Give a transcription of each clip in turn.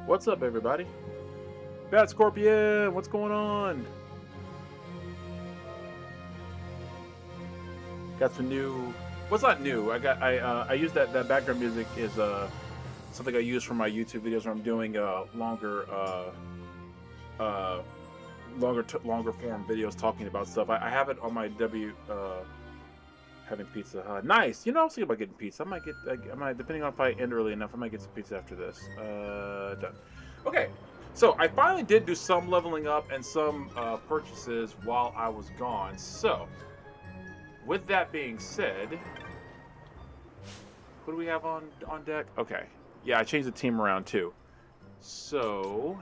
What's up, everybody? Bad Scorpion, what's going on? Got some new. What's not new? I use that background music is something I use for my YouTube videos where I'm doing longer form videos talking about stuff. I have it on my having pizza. Nice. You know, I was thinking about getting pizza. I might, depending on if I end early enough, I might get some pizza after this. Done. Okay. So I finally did do some leveling up and some purchases while I was gone. So with that being said, what do we have on deck? Okay. Yeah, I changed the team around too. So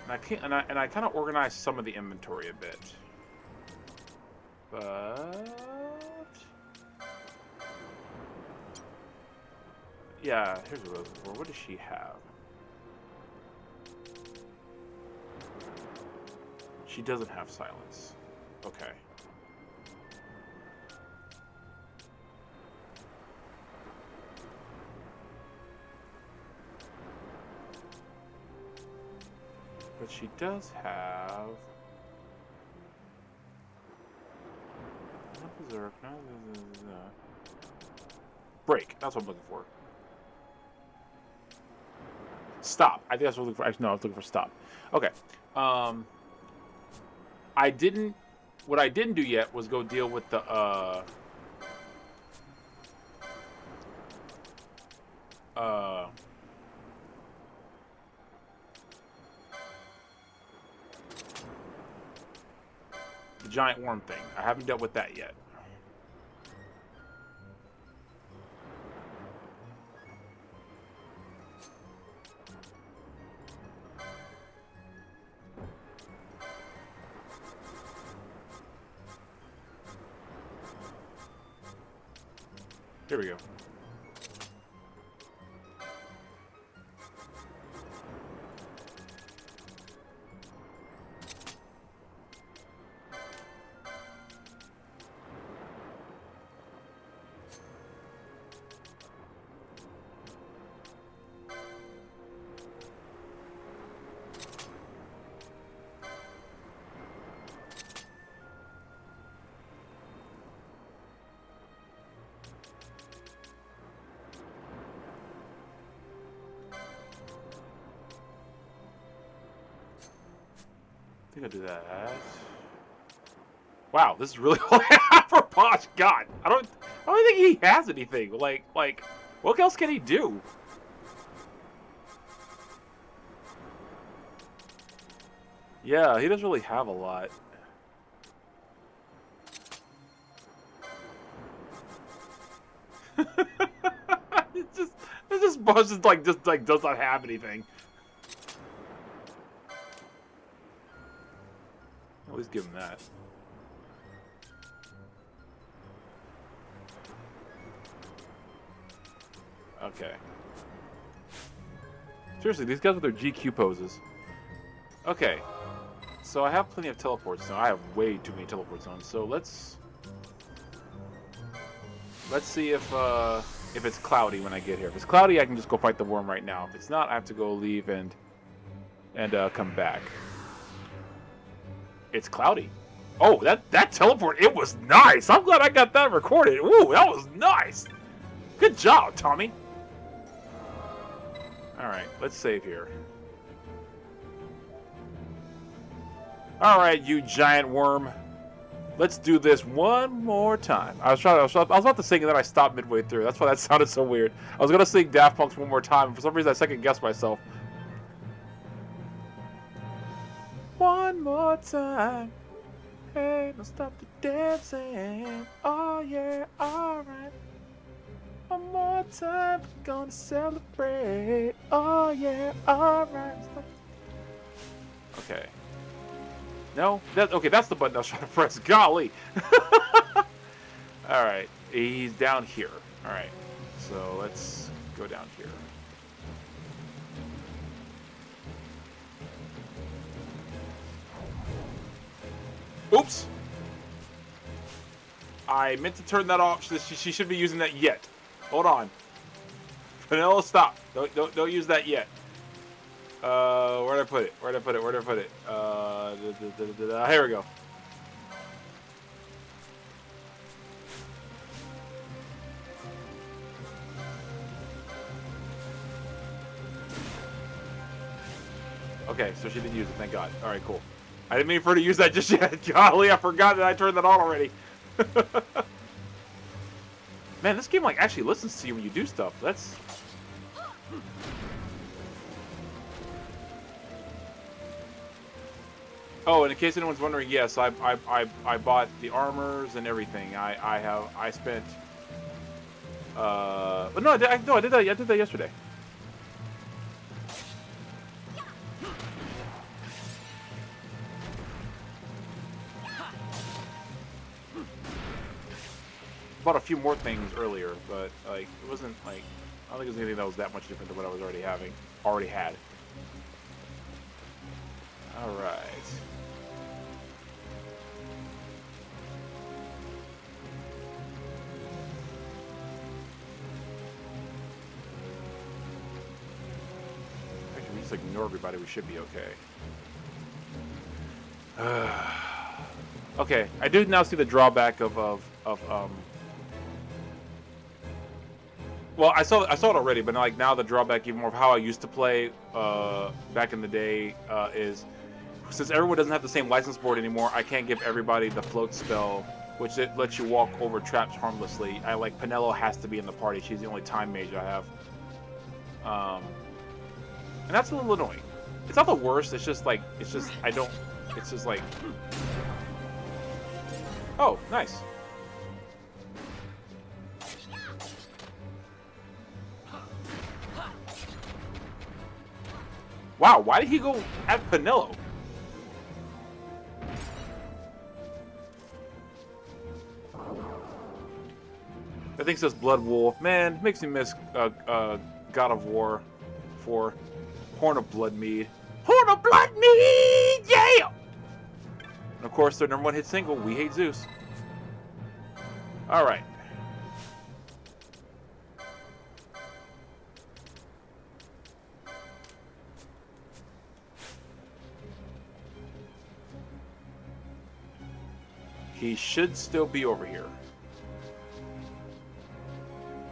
and I kind of organized some of the inventory a bit. But yeah, here's what I was looking for. What does she have? She doesn't have silence. Okay. But she does have Berserk, break. That's what I'm looking for. Stop. I think that's what I'm looking for. Actually, no, I was looking for stop. Okay. What I didn't do yet was go deal with the giant worm thing. I haven't dealt with that yet. Here we go. I think I'll do that. Wow, this is really all I have for Posh. God, I don't think he has anything. Like, what else can he do? Yeah, he doesn't really have a lot. It's just Posh just does not have anything. At least give him that. Okay. Seriously, these guys with their GQ poses. Okay. So I have plenty of teleports now. I have way too many teleport zones. So let's see if it's cloudy when I get here. If it's cloudy, I can just go fight the worm right now. If it's not, I have to go leave and come back. It's cloudy. Oh, that teleport, it was nice. I'm glad I got that recorded. Ooh, that was nice. Good job, Tommy. Alright, let's save here. Alright, you giant worm. Let's do this one more time. I was about to sing and then I stopped midway through. That's why that sounded so weird. I was gonna sing Daft Punk's One More Time, and for some reason I second guessed myself. One more time. Hey, don't stop the dancing. Oh yeah, alright. One more time, we're gonna celebrate. Oh yeah, alright. Okay. No? Okay, that's the button I was trying to press. Golly! Alright, he's down here. Alright, so let's go down here. Oops! I meant to turn that off. She should be using that yet. Hold on. Vanilla, stop. Don't use that yet. Where'd I put it? Where'd I put it? Where'd I put it? Here we go. Okay, so she didn't use it, thank God. Alright, cool. I didn't mean for her to use that just yet. Golly, I forgot that I turned that on already. Man, this game like actually listens to you when you do stuff. That's... Oh, and in case anyone's wondering, yes, I bought the armors and everything. I spent but no, I did that yesterday. Bought a few more things earlier, but like it wasn't like I don't think it was anything that was that much different than what I was already had. All right. Actually, we just ignore everybody. We should be okay. Okay, I do now see the drawback of well, I saw it already, but like now the drawback even more of how I used to play back in the day is since everyone doesn't have the same license board anymore, I can't give everybody the float spell, which it lets you walk over traps harmlessly. I like Pinello has to be in the party. She's the only time mage I have, and that's a little annoying. It's not the worst. It's just like it's just like oh, nice. Wow, why did he go at Pinello? That thing says Blood Wolf. Man, makes me miss God of War 4. Horn of Blood Mead. Horn of Blood Mead! Yeah! And of course, their #1 hit single, We Hate Zeus. Alright. He should still be over here.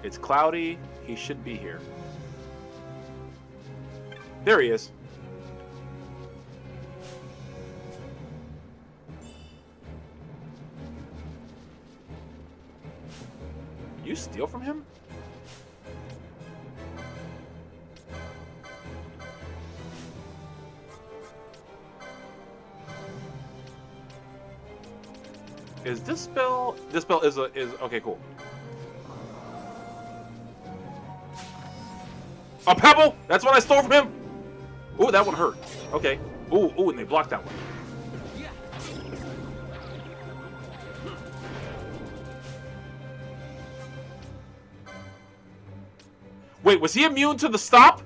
It's cloudy. He should be here. There he is. You steal from him? Is this spell? This spell is okay. Cool. A pebble. That's what I stole from him. Ooh, that one hurt. Okay. Ooh, and they blocked that one. Wait, was he immune to the stop?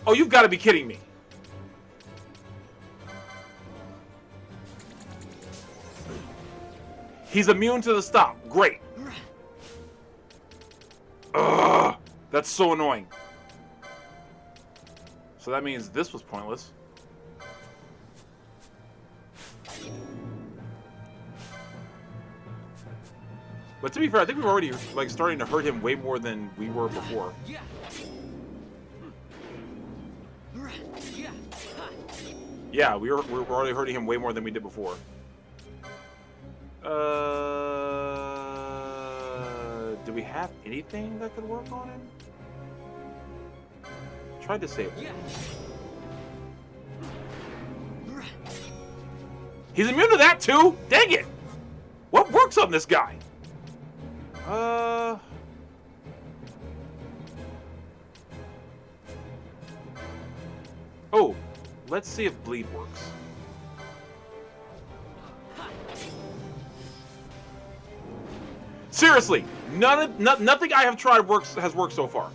Oh, you've got to be kidding me. He's immune to the stop. Great. Ugh, that's so annoying. So that means this was pointless. But to be fair, I think we're already like starting to hurt him way more than we were before. Yeah, we're already hurting him way more than we did before. Do we have anything that could work on him? Try disable. He's immune to that too? Dang it! What works on this guy? Oh, let's see if bleed works. Seriously, nothing I have tried has worked so far.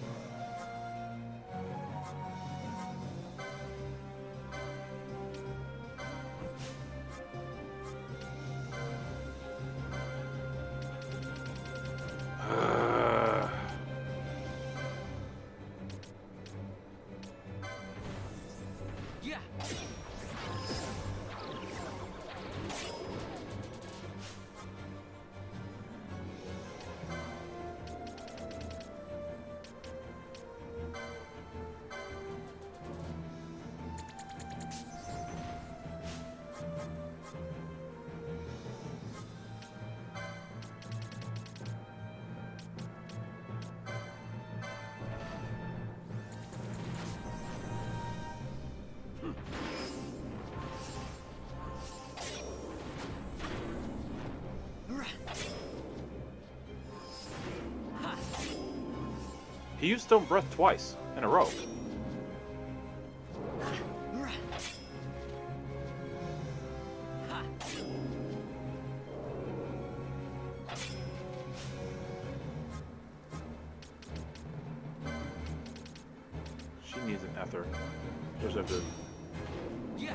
He used Stone Breath twice in a row. She needs an ether. Just have to. Yeah.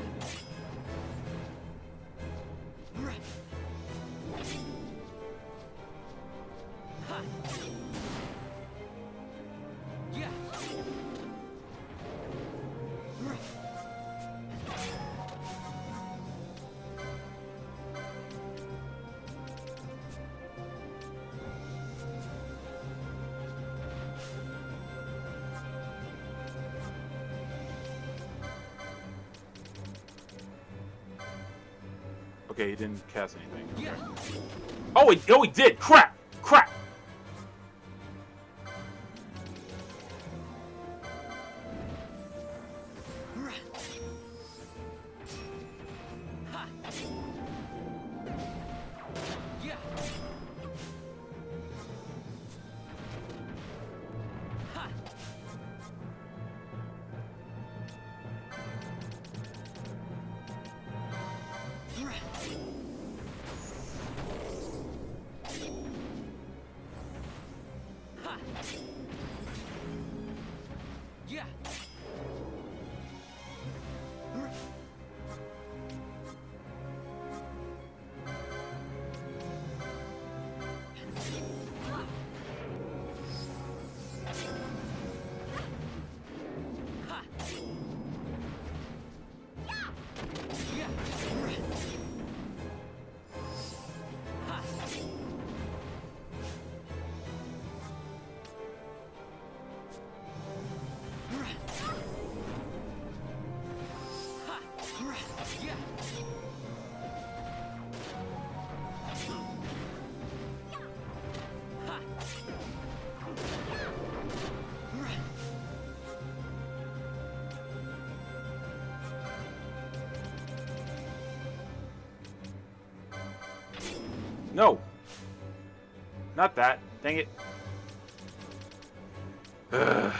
Okay, he didn't cast anything. Oh, he did! Crap! Crap! No! Not that. Dang it. Ugh.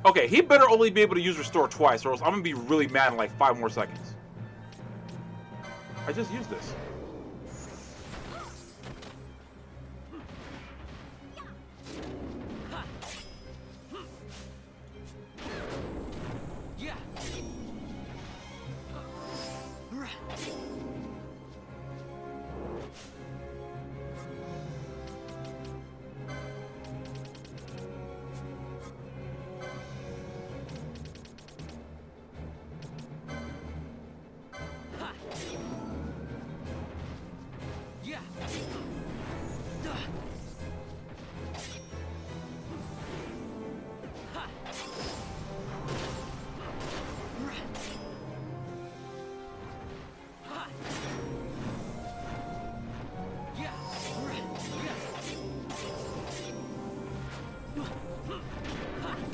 Okay, he better only be able to use Restore twice, or else I'm gonna be really mad in like 5 more seconds. I just used this.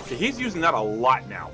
He's using that a lot now.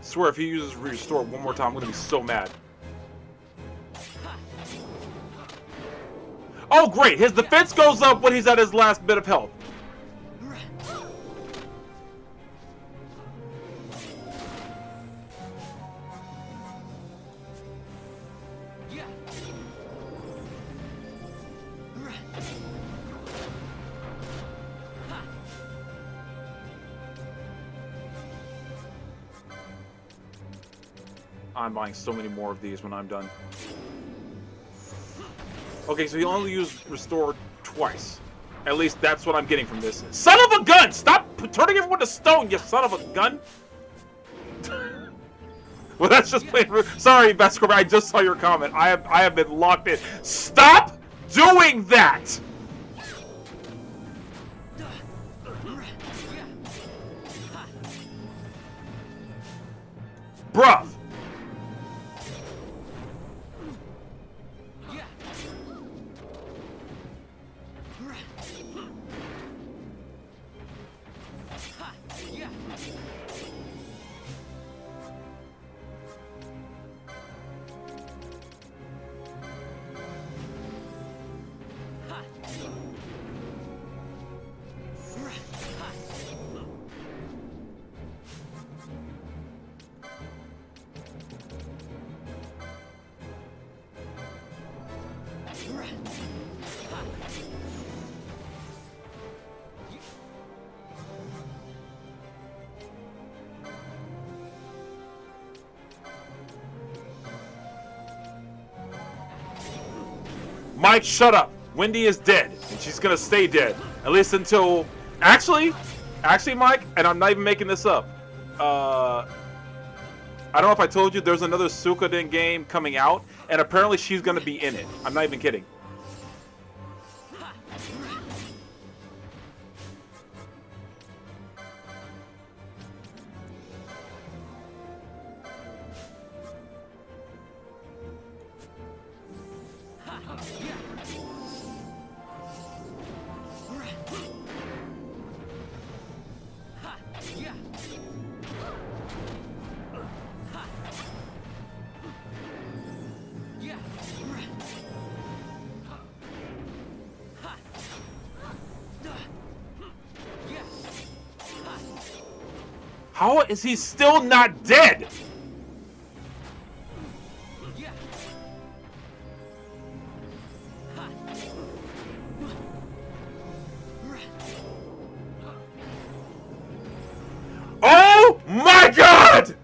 swear, if he uses restore one more time, I'm gonna be so mad. Oh, great! His defense goes up when he's at his last bit of health. I'm buying so many more of these when I'm done. Okay, so he only used restore twice. At least that's what I'm getting from this. Son of a gun! Stop turning everyone to stone, you son of a gun! Well, that's just plain rude. Sorry, Vescover, I just saw your comment. I have been locked in. Stop doing that! Bruh! Mike, shut up. Wendy is dead, and she's gonna stay dead. At least until... Actually, Mike, and I'm not even making this up. I don't know if I told you, there's another Suikoden game coming out, and apparently she's gonna be in it. I'm not even kidding. How is he still not dead? Oh my God!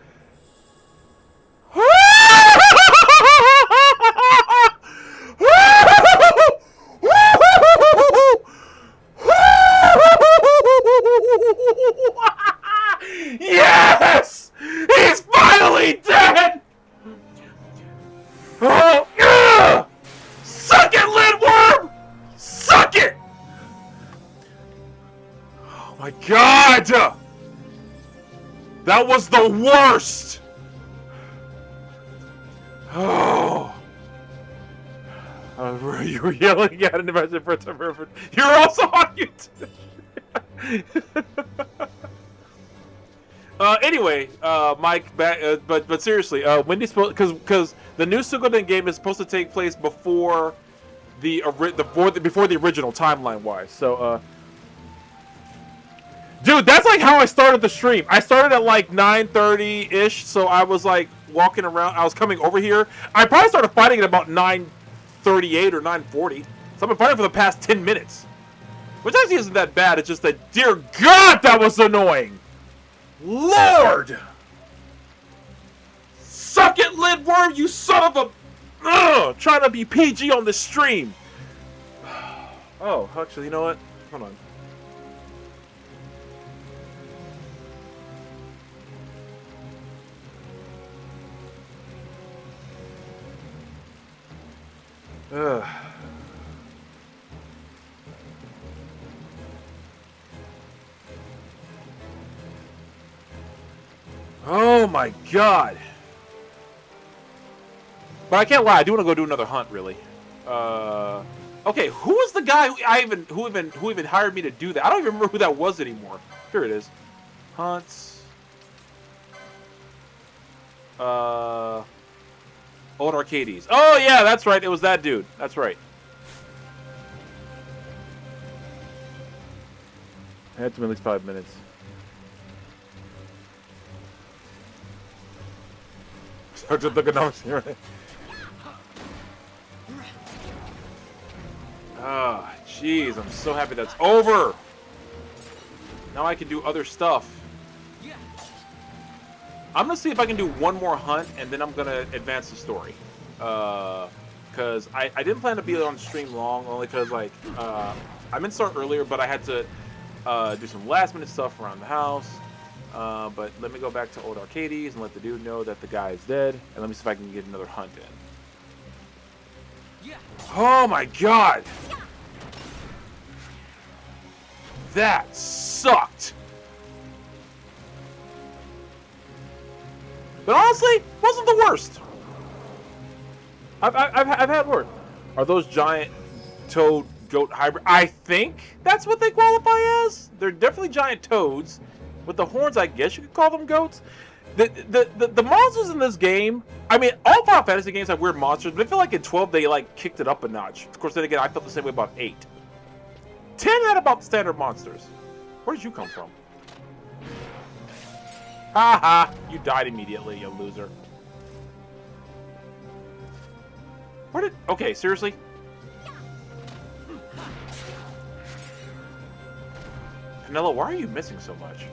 Yes! He's finally dead! Oh, suck it, Lindworm! Suck it! Oh my God! That was the worst! Oh. You were yelling at an investor for some reference. You're also on YouTube! Anyway, Mike, back, but seriously, Wendy's supposed, because the new Suikoden game is supposed to take place before the original timeline wise. So, dude, that's like how I started the stream. I started at like 9:30 ish, so I was like walking around. I was coming over here. I probably started fighting at about 9:38 or 9:40. So I've been fighting for the past 10 minutes, which actually isn't that bad. It's just that, dear God, that was annoying. Lord! Suck it, Lindworm, you son of a... Ugh, trying to be PG on this stream. Oh, actually, you know what? Hold on. Ugh. Oh my God! But I can't lie, I do want to go do another hunt, really. Okay, who was the guy who even hired me to do that? I don't even remember who that was anymore. Here it is. Hunts. Old Arcades. Oh, yeah, that's right. It was that dude. That's right. I had to at least 5 minutes. Start to look at numbers here. Ah, jeez, I'm so happy that's over. Now I can do other stuff. I'm gonna see if I can do one more hunt, and then I'm gonna advance the story. Because I didn't plan to be on stream long, only because like I meant to start earlier, but I had to do some last-minute stuff around the house. But let me go back to Old Arcades and let the dude know that the guy is dead, and let me see if I can get another hunt in. Oh my god! That sucked! But honestly, wasn't the worst. I've had worse. Are those giant toad goat hybrid? I think that's what they qualify as. They're definitely giant toads. With the horns, I guess you could call them goats. The monsters in this game, I mean, all Final Fantasy games have weird monsters, but I feel like in 12 they like kicked it up a notch. Of course, then again, I felt the same way about 8. 10 had about standard monsters. Where did you come from? Haha, you died immediately, you loser. Where did... Okay, seriously? Vanilla, why are you missing so much?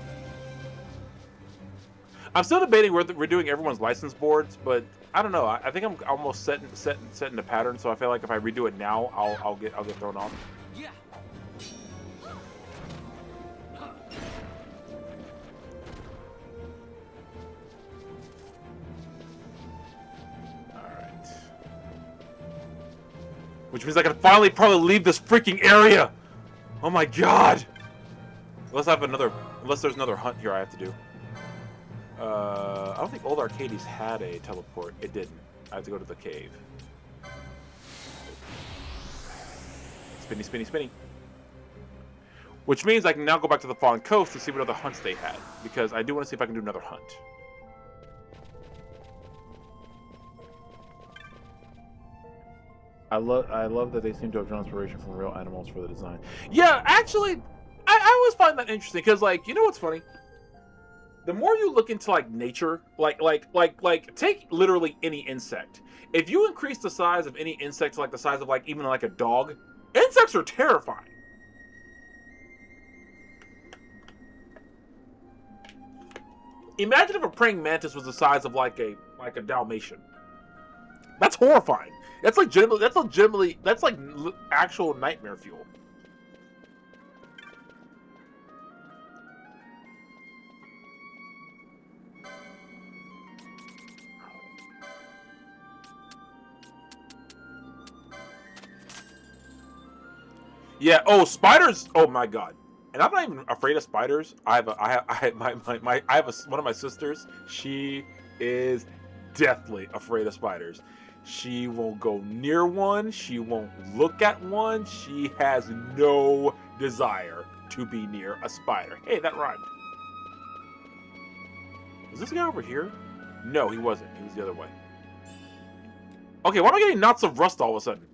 I'm still debating whether we're doing everyone's license boards, but I don't know. I think I'm almost setting the pattern, so I feel like if I redo it now, I'll get thrown off. Yeah. All right. Which means I can finally probably leave this freaking area. Oh my god. Unless there's another hunt here I have to do. I don't think Old Arcades had a teleport. It didn't. I have to go to the cave. Spinny, spinny, spinny. Which means I can now go back to the Fallen Coast to see what other hunts they had. Because I do want to see if I can do another hunt. I love that they seem to have drawn inspiration from real animals for the design. Yeah, actually, I always find that interesting. Because, like, you know what's funny? The more you look into like nature, like take literally any insect. If you increase the size of any insect to like the size of like even like a dog, insects are terrifying. Imagine if a praying mantis was the size of like a Dalmatian. That's horrifying. That's like actual nightmare fuel. Yeah. Oh, spiders. Oh my god. And I'm not even afraid of spiders. One of my sisters. She is deathly afraid of spiders. She won't go near one. She won't look at one. She has no desire to be near a spider. Hey, that rhymed. Is this guy over here? No, he wasn't. He was the other way. Okay, why am I getting knots of rust all of a sudden?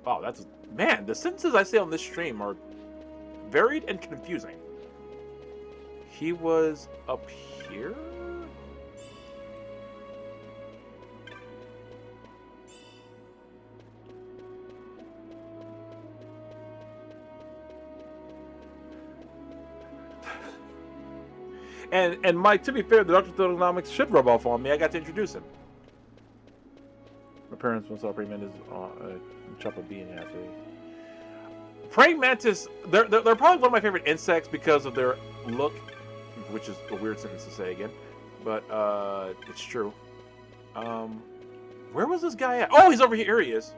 Wow, that's... Man, the sentences I say on this stream are varied and confusing. He was up here? And Mike, to be fair, the Dr. Thugonomics should rub off on me. I got to introduce him. My parents once saw praying mantis chop a bee in half. Praying mantis, they're probably one of my favorite insects because of their look, which is a weird sentence to say again, but it's true. Where was this guy at? Oh, he's over here. Here he is.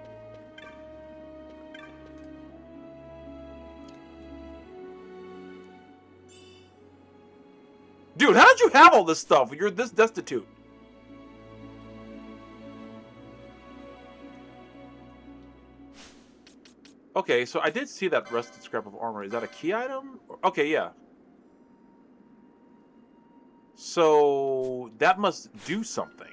Dude, how did you have all this stuff? You're this destitute. Okay, so I did see that rusted scrap of armor. Is that a key item? Okay, yeah. So that must do something.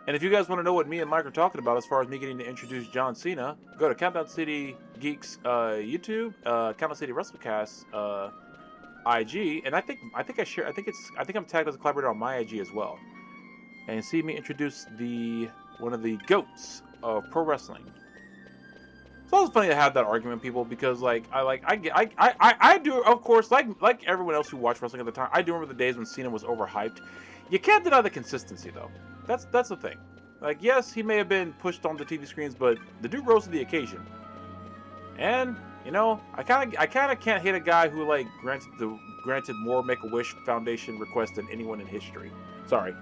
And if you guys want to know what me and Mike are talking about as far as me getting to introduce John Cena, go to Countdown City Geeks YouTube, Countdown City WrestleCast IG, and I think I'm tagged as a collaborator on my IG as well. And see me introduce one of the goats of pro wrestling. It's always funny to have that argument, people, because I do, of course, like everyone else who watched wrestling at the time. I do remember the days when Cena was overhyped. You can't deny the consistency, though. That's the thing. Like, yes, he may have been pushed on the TV screens, but the dude rose to the occasion. And you know, I kind of can't hate a guy who like granted more Make-A-Wish Foundation requests than anyone in history. Sorry.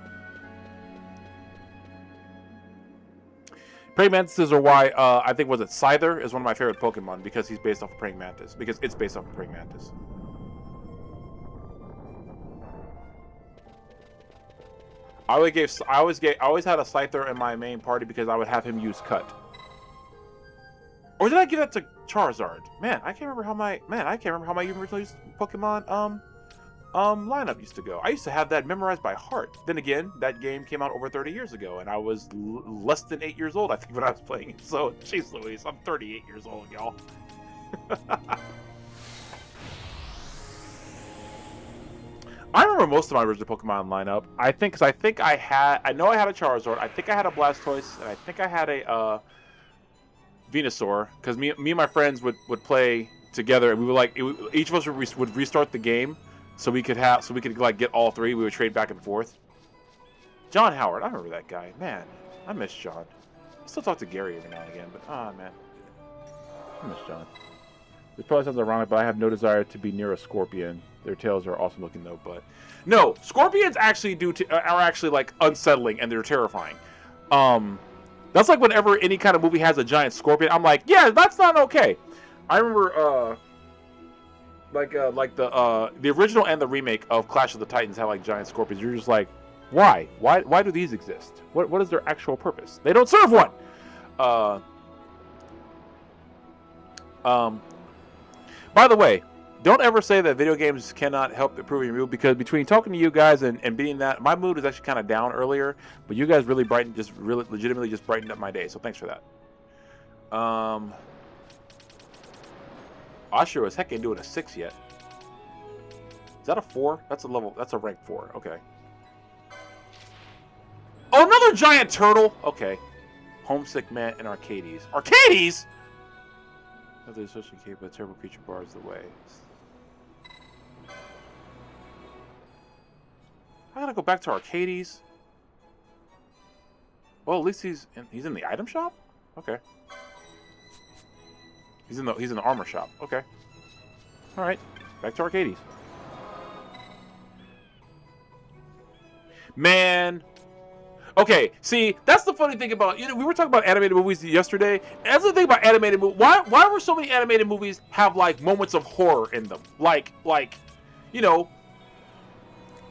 Praying Mantises are why I think was it Scyther is one of my favorite Pokemon because he's based off of Praying Mantis. Because it's based off of Praying Mantis. I always had a Scyther in my main party because I would have him use Cut. Or did I give that to Charizard? Man, I can't remember how my original Pokemon lineup used to go. I used to have that memorized by heart. Then again, that game came out over 30 years ago, and I was less than 8 years old, I think, when I was playing it. So, jeez Louise, I'm 38 years old, y'all. I remember most of my original Pokemon lineup. I know I had a Charizard. I think I had a Blastoise, and I think I had a Venusaur. Because me and my friends would play together, and we would each of us would restart the game, so we could like get all three. We would trade back and forth. John Howard, I remember that guy. Man, I miss John. I still talk to Gary every now and again, but man, I miss John. This probably sounds ironic, but I have no desire to be near a scorpion. Their tails are awesome looking though, but no, scorpions actually are actually like unsettling and they're terrifying. That's like whenever any kind of movie has a giant scorpion, I'm like, yeah, that's not okay. I remember the original and the remake of Clash of the Titans had like giant scorpions. You're just like, why? Why do these exist? What is their actual purpose? They don't serve one. By the way, don't ever say that video games cannot help improve your mood, because between talking to you guys and beating that, my mood is actually kind of down earlier, but you guys really legitimately brightened up my day, so thanks for that. I sure as heck ain't doing a 6 yet. Is that a 4? That's a rank 4, okay. Oh, another giant turtle! Okay. Homesick Man and Arcades. Arcades?! They associate with a terrible creature bars the way. I gotta go back to Arcades. Well, at least he's in the item shop. Okay. He's in the armor shop. Okay. All right. Back to Arcades. Man. Okay, see, that's the funny thing about, we were talking about animated movies yesterday. That's the thing about animated movies. Why were so many animated movies have like moments of horror in them? Like,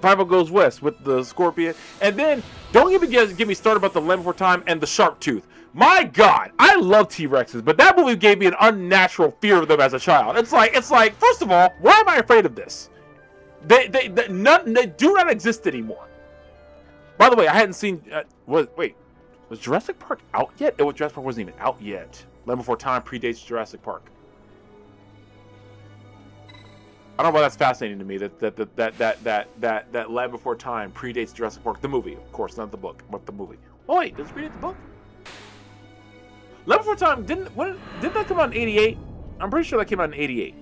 Five Goes West with the scorpion. And then, don't even get me started about the Land Before Time and the Shark Tooth. My God, I love T-Rexes, but that movie gave me an unnatural fear of them as a child. It's like, first of all, why am I afraid of this? They do not exist anymore. By the way, I hadn't seen. Was Jurassic Park out yet? Jurassic Park wasn't even out yet. Land Before Time predates Jurassic Park. I don't know why that's fascinating to me. That Land Before Time predates Jurassic Park, the movie, of course, not the book, but the movie. Oh wait, does it predate the book? Land Before Time didn't that come out in '88? I'm pretty sure that came out in '88.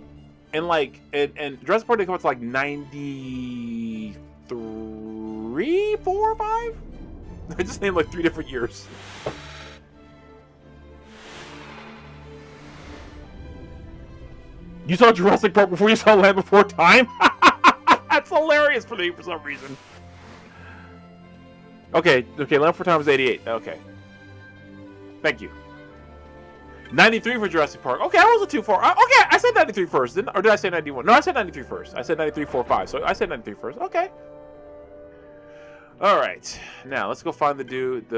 And Jurassic Park did come out to like '93. 3, 4, 5? I just named like 3 different years. You saw Jurassic Park before you saw Land Before Time? That's hilarious for me for some reason. Okay, Land Before Time was 88. Okay. Thank you. 93 for Jurassic Park. Okay, I wasn't too far. Okay, I said 93 first, or did I say 91? No, I said 93 first. I said 93, 4, 5. So I said 93 first. Okay. All right, now let's go find the dude.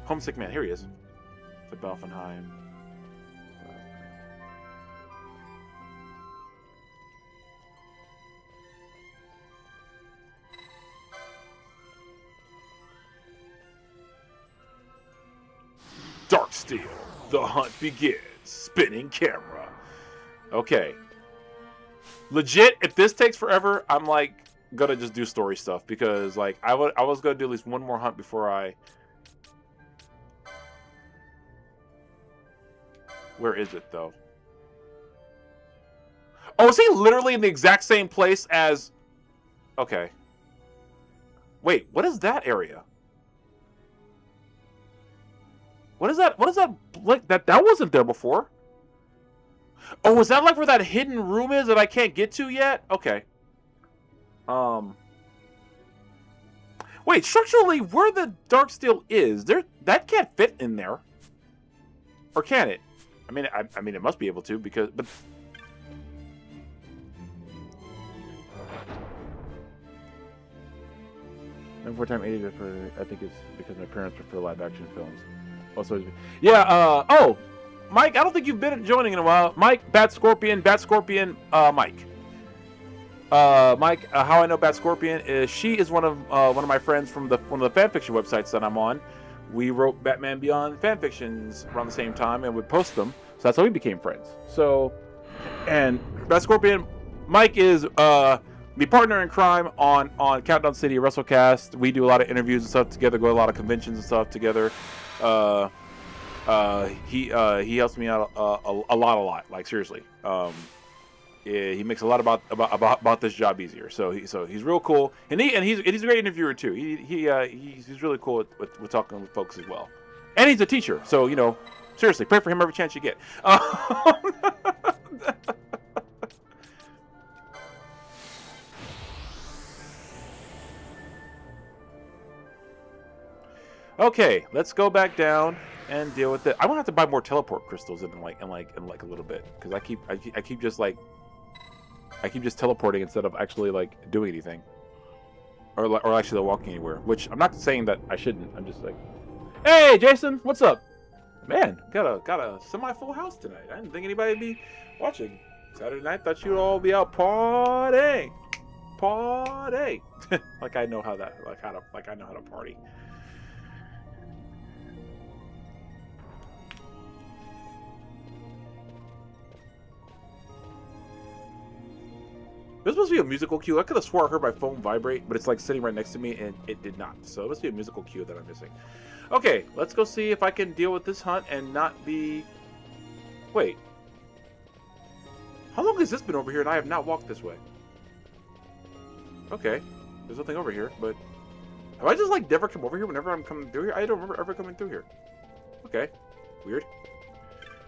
Homesick Man. Here he is. To Balfenheim. Darksteel. The hunt begins. Spinning camera. Okay. Legit, if this takes forever, I'm like gonna just do story stuff because like I was gonna do at least one more hunt before I. Where is it though? Oh, is he literally in the exact same place as? Okay. Wait, what is that area? What is that? What is that? Like that wasn't there before. Oh, is that like where that hidden room is that I can't get to yet? Okay. Wait, structurally, where the Darksteel is, that can't fit in there. Or can it? I mean, I mean, it must be able to because, but. And 4 times 80, I think it's because my parents prefer live action films. Also, yeah. Oh, Mike, I don't think you've been joining in a while. Mike, Bat Scorpion, Mike. Mike, how I know Bat Scorpion is she is one of my friends from one of the fanfiction websites that I'm on. We wrote Batman Beyond fanfictions around the same time and would post them. So that's how we became friends. So, and Bat Scorpion, Mike is my partner in crime on Countdown City WrestleCast. We do a lot of interviews and stuff together, go to a lot of conventions and stuff together. He helps me out a lot. Like seriously, he makes a lot about this job easier. So he's real cool, and he's a great interviewer too. He's really cool with talking with folks as well, and he's a teacher. So you know, seriously, pray for him every chance you get. Okay, let's go back down and deal with it. I'm gonna have to buy more teleport crystals in like a little bit because I keep just teleporting instead of actually like doing anything or actually walking anywhere. Which I'm not saying that I shouldn't. I'm just like, hey, Jason, what's up? Man, got a semi-full house tonight. I didn't think anybody'd be watching Saturday night. Thought you'd all be out partying. Like I know how to party. This must be a musical cue. I could have swore I heard my phone vibrate, but it's like sitting right next to me, and it did not. So it must be a musical cue that I'm missing. Okay, let's go see if I can deal with this hunt and not be... Wait. How long has this been over here, and I have not walked this way? Okay. There's nothing over here, but... Have I just, like, never come over here whenever I'm coming through here? I don't remember ever coming through here. Okay. Weird.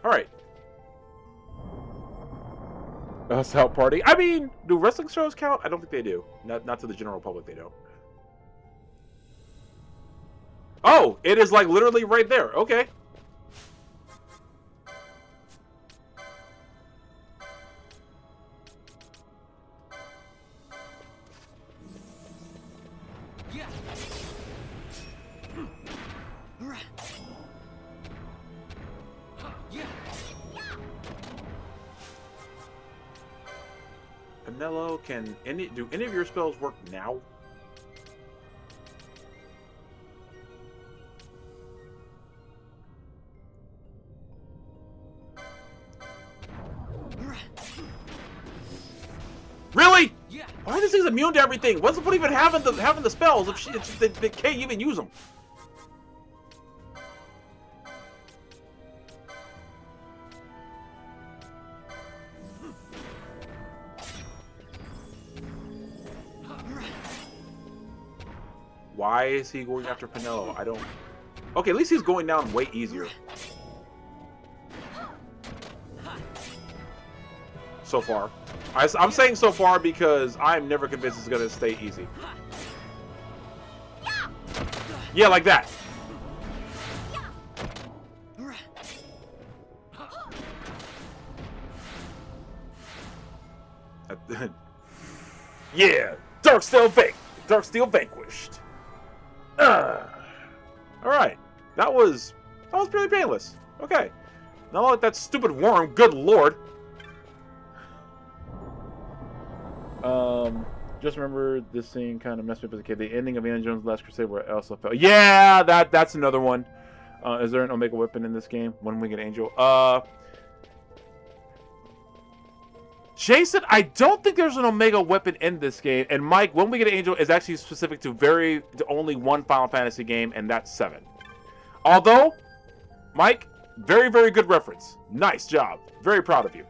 Alright. South Party. I mean, do wrestling shows count? I don't think they do. Not to the general public, they don't. Oh, it is like literally right there. Okay. Pinello, do any of your spells work now? Really? Yeah. Why are these things immune to everything? What's the point even having the spells if they can't even use them? Why is he going after Pinello? I don't... Okay, at least he's going down way easier. So far. I'm saying so far because I'm never convinced it's going to stay easy. Yeah, like that. Yeah! Darksteel vanquished. Alright. That was pretty painless. Okay. Not like that stupid worm. Good lord. Just remember this scene kind of messed me up as a kid. The ending of Indiana Jones' Last Crusade where Elsa fell. Yeah, that's another one. Is there an Omega weapon in this game? One-Winged Angel. Jason, I don't think there's an Omega weapon in this game. And Mike, One-Winged Angel is actually specific to only one Final Fantasy game, and that's 7. Although, Mike, very, very good reference. Nice job. Very proud of you.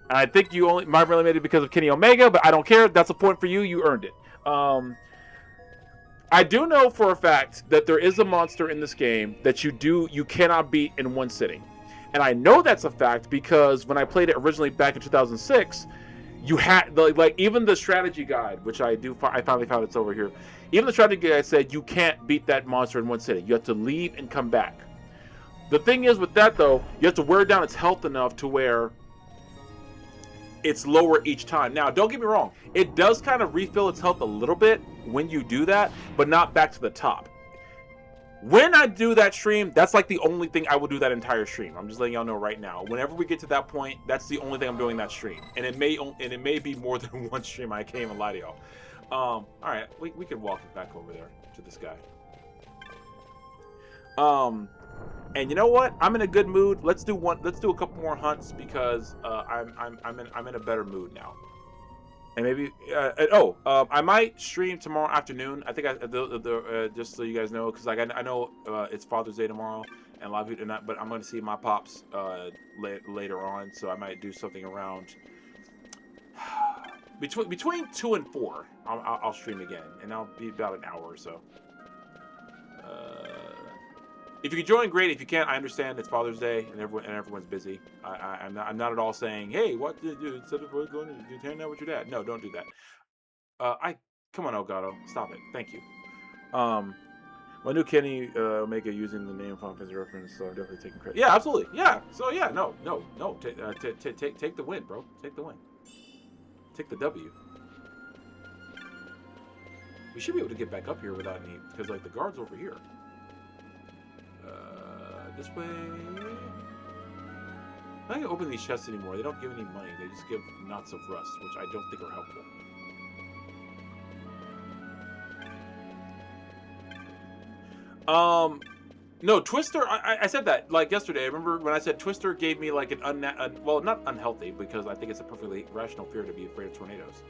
And I think you only might really made it because of Kenny Omega, but I don't care. That's a point for you. You earned it. I do know for a fact that there is a monster in this game that you cannot beat in one sitting. And I know that's a fact because when I played it originally back in 2006, you had even the strategy guide, which I finally found it's over here. Even the strategy guide said you can't beat that monster in one sitting. You have to leave and come back. The thing is with that though, you have to wear down its health enough to where it's lower each time. Now, don't get me wrong. It does kind of refill its health a little bit when you do that, but not back to the top. When I do that stream, that's like the only thing I will do that entire stream. I'm just letting y'all know right now. Whenever we get to that point, that's the only thing I'm doing that stream. And it may be more than one stream. I can't even lie to y'all. All right, we can walk it back over there to this guy. And you know what? I'm in a good mood. Let's do a couple more hunts because I'm in a better mood now. And maybe I might stream tomorrow afternoon. I think just so you guys know, because like I know it's Father's Day tomorrow, and a lot of people are not. But I'm going to see my pops later on, so I might do something around between 2 and 4. I'll stream again, and I'll be about an hour or so. If you can join, great. If you can't, I understand. It's Father's Day, and everyone's busy. I'm not at all saying, "Hey, what did you instead of going to hang out with your dad?" No, don't do that. Come on, Elgato, stop it. Thank you. My new Kenny Omega using the name Final Fantasy reference, so I'm definitely taking credit. Yeah, absolutely. Yeah. So yeah, no. Take the win, bro. Take the win. Take the W. We should be able to get back up here without any, because like the guard's over here. This way. I don't open these chests anymore. They don't give any money. They just give knots of rust, which I don't think are helpful. No, Twister. I said that like yesterday. I remember when I said Twister gave me like well, not unhealthy because I think it's a perfectly rational fear to be afraid of tornadoes.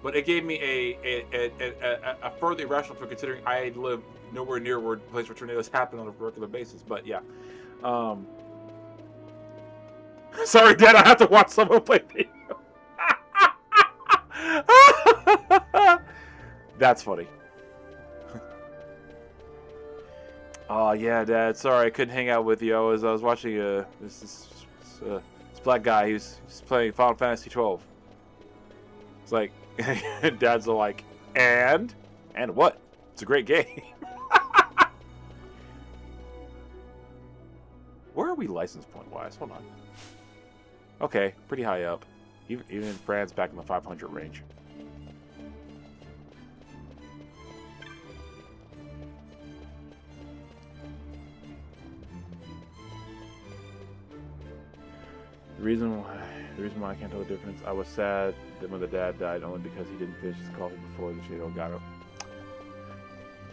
But it gave me a further irrational fear considering I live nowhere near a place where tornadoes happen on a regular basis. But yeah. Sorry, Dad, I have to watch someone play video. That's funny. Oh yeah, Dad. Sorry, I couldn't hang out with you. I was watching this black guy. He's playing Final Fantasy 12. It's like Dad's like, and what? It's a great game. Where are we license point wise? Hold on. Okay, pretty high up. Even in France, back in the 500 range. The reason why I can't tell the difference, I was sad that when the dad died only because he didn't finish his coffee before the Shadow got him.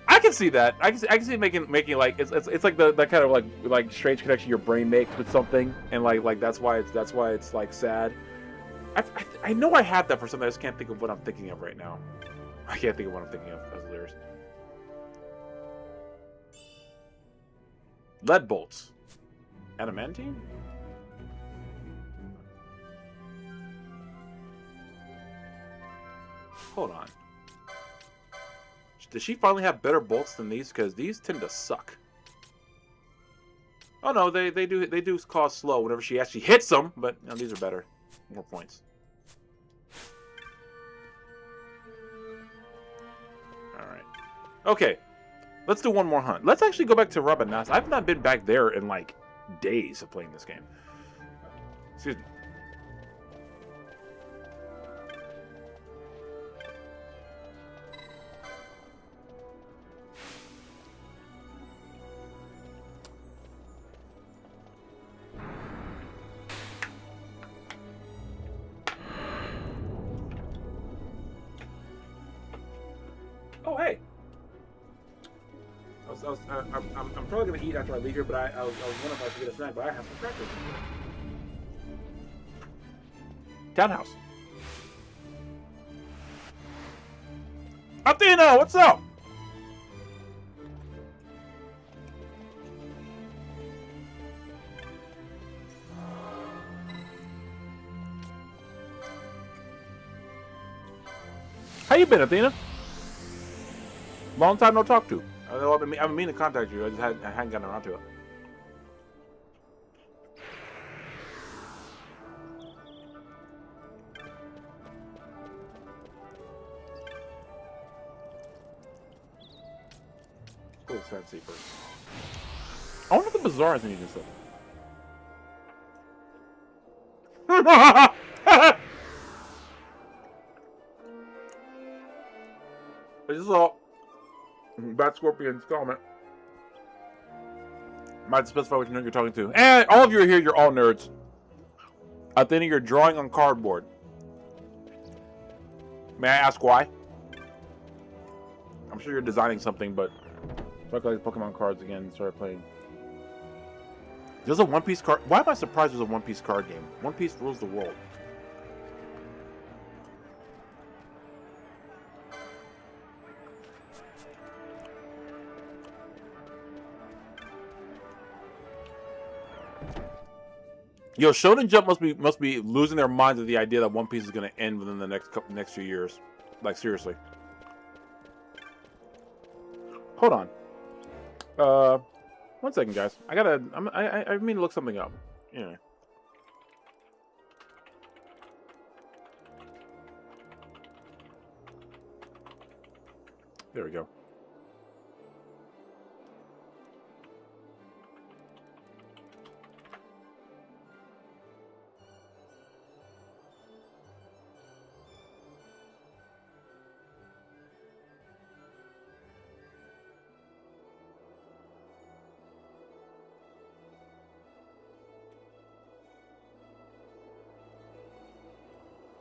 I can see that. I can see making like it's like that kind of like strange connection your brain makes with something, and like that's why it's like sad. I know I had that for something. I just can't think of what I'm thinking of right now. I can't think of what I'm thinking of. That's hilarious. Lead bolts. Adamantine? Hold on. Does she finally have better bolts than these? Because these tend to suck. Oh no, they do cause slow whenever she actually hits them, but you know, these are better. More points. Alright. Okay. Let's do one more hunt. Let's actually go back to Rabanastre. I've not been back there in like days of playing this game. Excuse me. Oh, hey. I'm probably gonna eat after I leave here, but I was wondering if I should get a snack, but I have some crackers. Townhouse. Athena, what's up? How you been, Athena? Long time no talk to. I've been meaning to contact you. I hadn't gotten around to it. Cool, fancy first. I wonder if the bazaar has anything to say. This is all Bat Scorpion's comment. Might specify which nerd you're talking to. And all of you are here, you're all nerds. I think you're drawing on cardboard. May I ask why? I'm sure you're designing something, but I like Pokemon cards again and started playing. There's a One Piece card. Why am I surprised there's a One Piece card game? One Piece rules the world. Yo, Shonen Jump must be losing their minds at the idea that One Piece is going to end within the next few years. Like, seriously. Hold on. 1 second, guys. I mean to look something up. Yeah. There we go.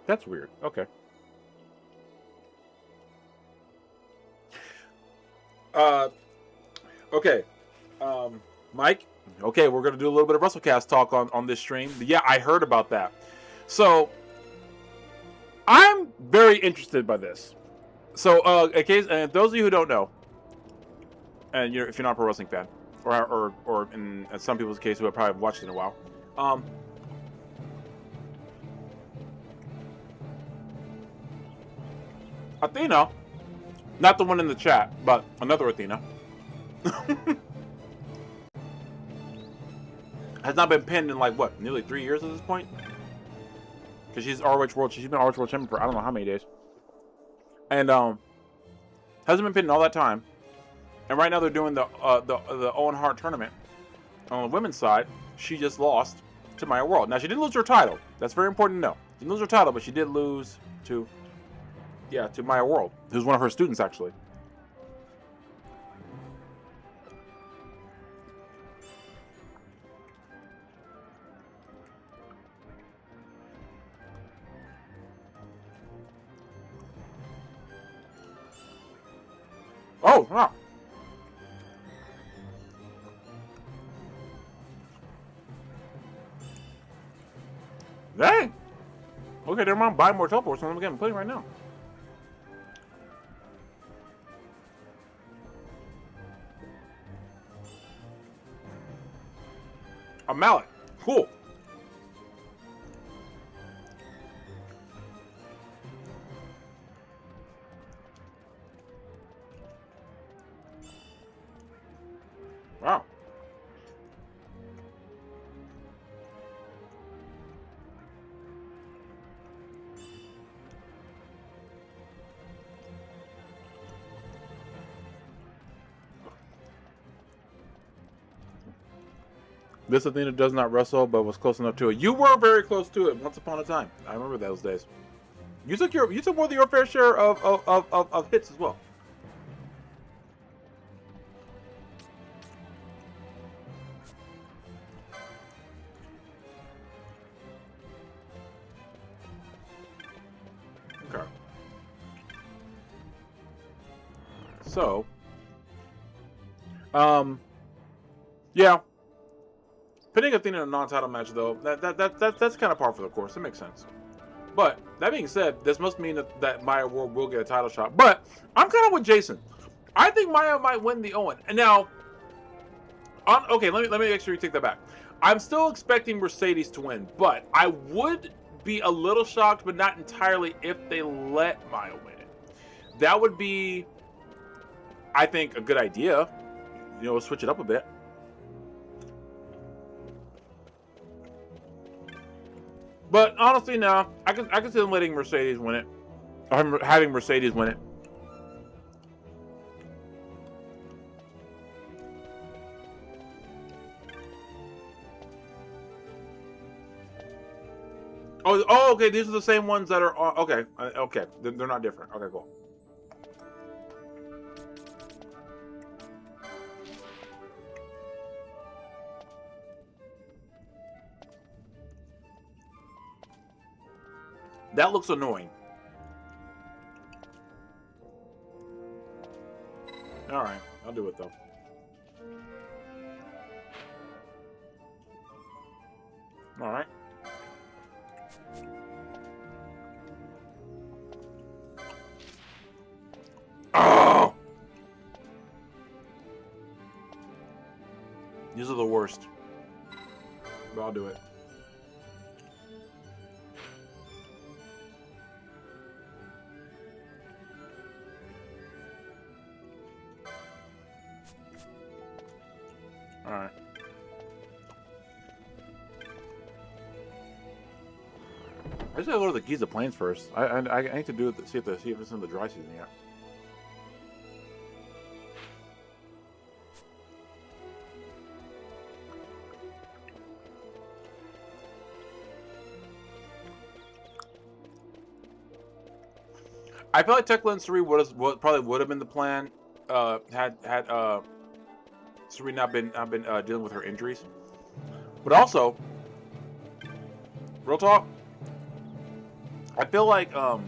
That's weird. Okay. Okay. Mike. Okay, we're gonna do a little bit of WrestleCast talk on this stream. But yeah, I heard about that. So I'm very interested by this. So, in case, and those of you who don't know, and if you're not a pro wrestling fan, or in some people's case who have probably watched it in a while, Athena, not the one in the chat, but another Athena, has not been pinned in like what, nearly 3 years at this point? Because she's ROH World, she's been ROH World Champion for I don't know how many days, and hasn't been pinned in all that time. And right now they're doing the Owen Hart tournament on the women's side. She just lost to Maya World. Now she didn't lose her title. That's very important to know. She didn't lose her title, but she did lose to Maya World, who's one of her students actually. Oh, wow. Dang. Okay, never mind. Buy more teleports, so I'm getting playing right now. A mallet. Cool. Wow. This Athena does not wrestle, but was close enough to it. You were very close to it once upon a time. I remember those days. You took more than your fair share of hits as well. Okay. So, yeah. Pitting Athena in a non-title match, though, that's kind of par for the course. It makes sense. But that being said, this must mean that Maya will get a title shot. But I'm kind of with Jason. I think Maya might win the Owen. And now, okay, let me actually take that back. I'm still expecting Mercedes to win, but I would be a little shocked, but not entirely, if they let Maya win it. That would be, I think, a good idea. You know, switch it up a bit. But honestly, no. I can see them letting Mercedes win it, or having Mercedes win it. Oh, okay. These are the same ones that are okay. Okay, they're not different. Okay, cool. That looks annoying. All right, I'll do it though. All right. Oh! These are the worst. But I'll do it. All right. I just gotta go to the Giza Plains first. I need to do it. See if it's in the dry season yet. I feel like Techland 3 probably would have been the plan had Suri not been dealing with her injuries. But also, real talk, I feel like a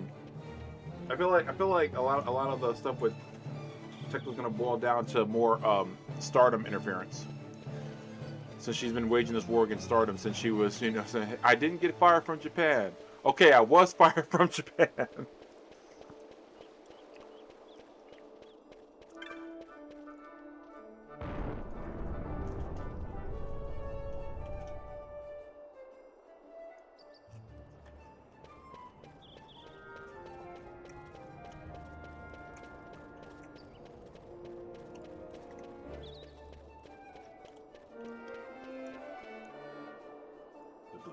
lot of the stuff with Tech was gonna boil down to more Stardom interference. Since she's been waging this war against Stardom since she was, you know, saying, I didn't get fired from Japan. Okay, I was fired from Japan.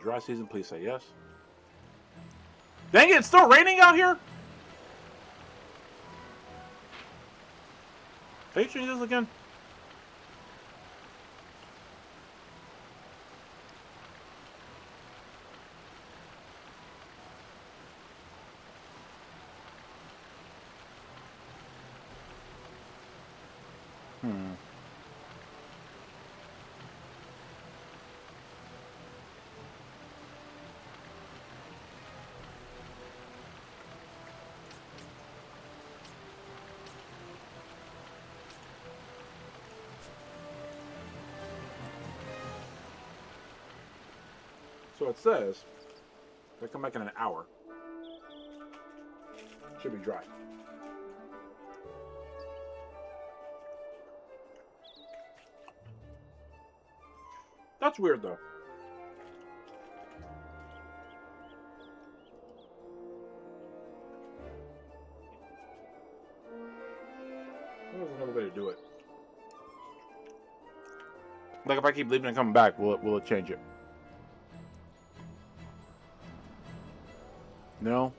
Dry season, please say yes. Dang it, it's still raining out here? Can you change this again? So it says, if I come back in an hour, it should be dry. That's weird though. There's another way to do it. Like if I keep leaving and coming back, will it change it? No.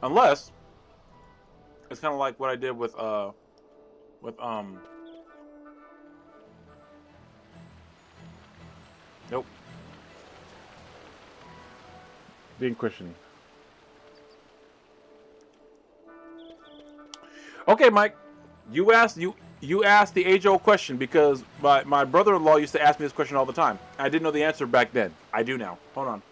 Unless it's kind of like what I did with nope. Being Christian. Okay, Mike. You asked the age-old question because my brother-in-law used to ask me this question all the time. I didn't know the answer back then. I do now. Hold on.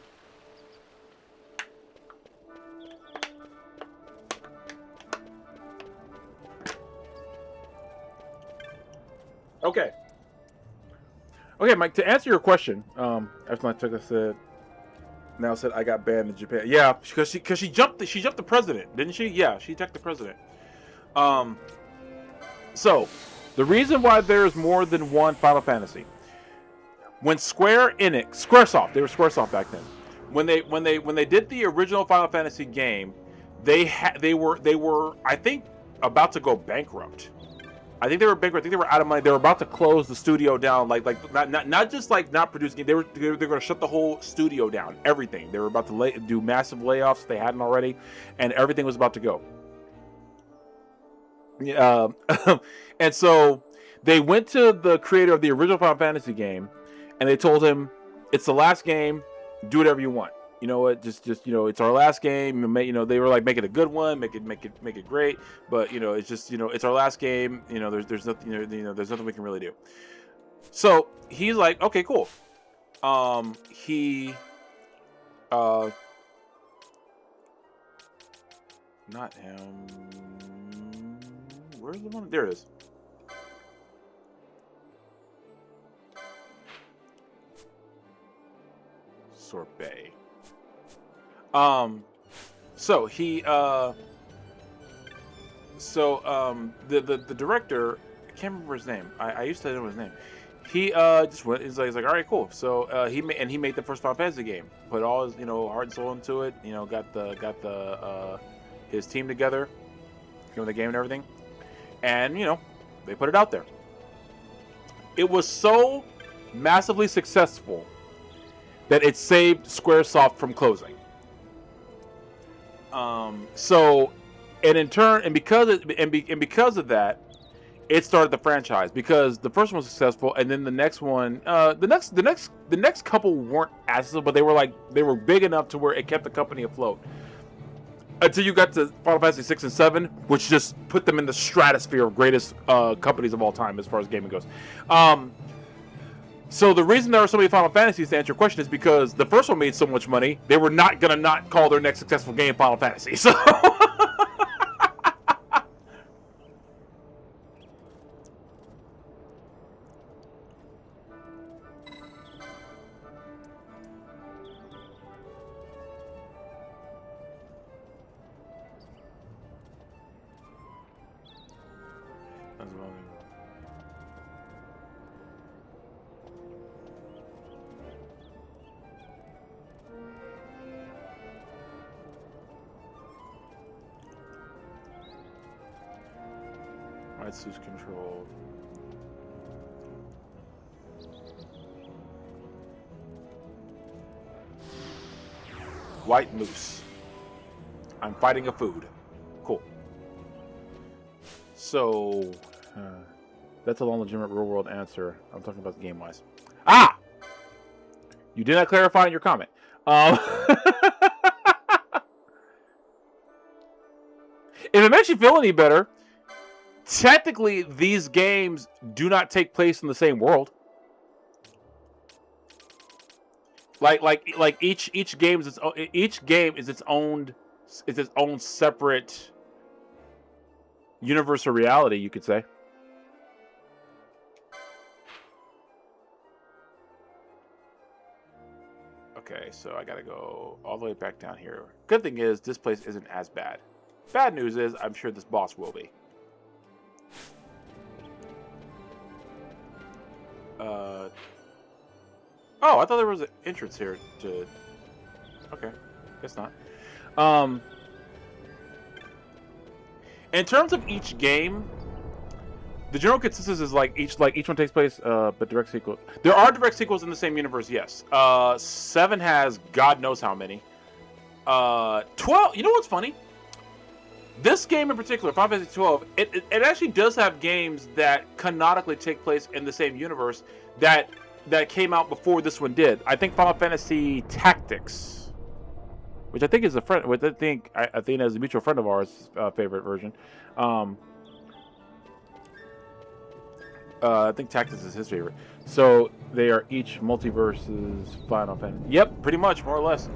Okay. Okay, Mike. To answer your question, after my chick said, now said I got banned in Japan. Yeah, because she jumped the president, didn't she? Yeah, she jumped the president. So the reason why there's more than one Final Fantasy, when Squaresoft, they were Squaresoft back then. When they did the original Final Fantasy game, they were I think about to go bankrupt. I think they were bankrupt. I think they were out of money. They were about to close the studio down. Like not just like not producing. They were going to shut the whole studio down. Everything. They were about to do massive layoffs if they hadn't already, and everything was about to go. Yeah, and so they went to the creator of the original Final Fantasy game, and they told him, "It's the last game. Do whatever you want. You know what? Just it's our last game. They were like, make it a good one, make it great. But it's just it's our last game. There's nothing there's nothing we can really do." So he's like, okay, cool. Not him. Where's the one? There it is. Sorbet. So he the director, I can't remember his name. I used to know his name. He just went. He's like, all right, cool. So he made the first Final Fantasy game. Put all his heart and soul into it. Got his team together, the game and everything, and they put it out there. It was so massively successful that it saved Squaresoft from closing. Because of that, it started the franchise, because the first one was successful, and then the next one, the next couple weren't as successful, but they were big enough to where it kept the company afloat. Until you got to Final Fantasy 6 and 7, which just put them in the stratosphere of greatest companies of all time as far as gaming goes. So the reason there are so many Final Fantasies, to answer your question, is because the first one made so much money, they were not gonna not call their next successful game Final Fantasy. So Who's controlled. White moose. I'm fighting a food. Cool. So that's a long, legitimate, real-world answer. I'm talking about the game-wise. Ah! You did not clarify in your comment. If it makes you feel any better, technically, these games do not take place in the same world. Like each game is its own separate universe or reality, you could say. Okay, so I gotta go all the way back down here. Good thing is this place isn't as bad. Bad news is I'm sure this boss will be. Oh, I thought there was an entrance here to... Okay, guess not. In terms of each game, the general consensus is each one takes place, but direct sequels. There are direct sequels in the same universe, yes. 7 has God knows how many. 12, you know what's funny? This game in particular, Final Fantasy 12, it actually does have games that canonically take place in the same universe that came out before this one did. I think Final Fantasy Tactics, which I think is a friend, which I think Athena is a mutual friend of ours' favorite version. I think Tactics is his favorite. So they are each multiverses Final Fantasy. Yep, pretty much, more or less.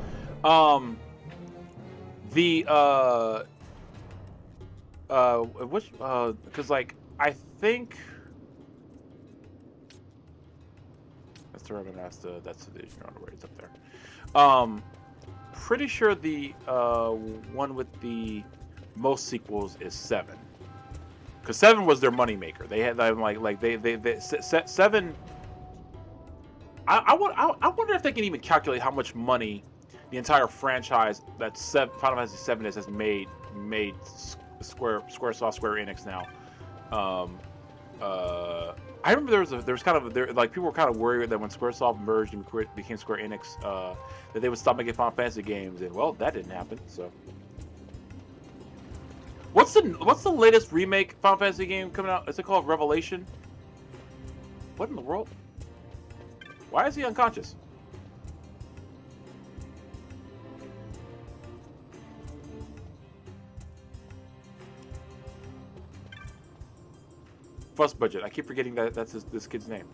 Because I think tournament. That's the division order where it's up there. Pretty sure the one with the most sequels is 7, because 7 was their moneymaker. They had they 7. I wonder if they can even calculate how much money the entire franchise that Final Fantasy VII has made Squaresoft, Square Enix now. I remember there was kind of people were kind of worried that when Squaresoft merged and became Square Enix, that they would stop making Final Fantasy games, and well, that didn't happen. So, what's the latest remake Final Fantasy game coming out? Is it called Revelation? What in the world? Why is he unconscious? Fuss Budget. I keep forgetting that that's this kid's name.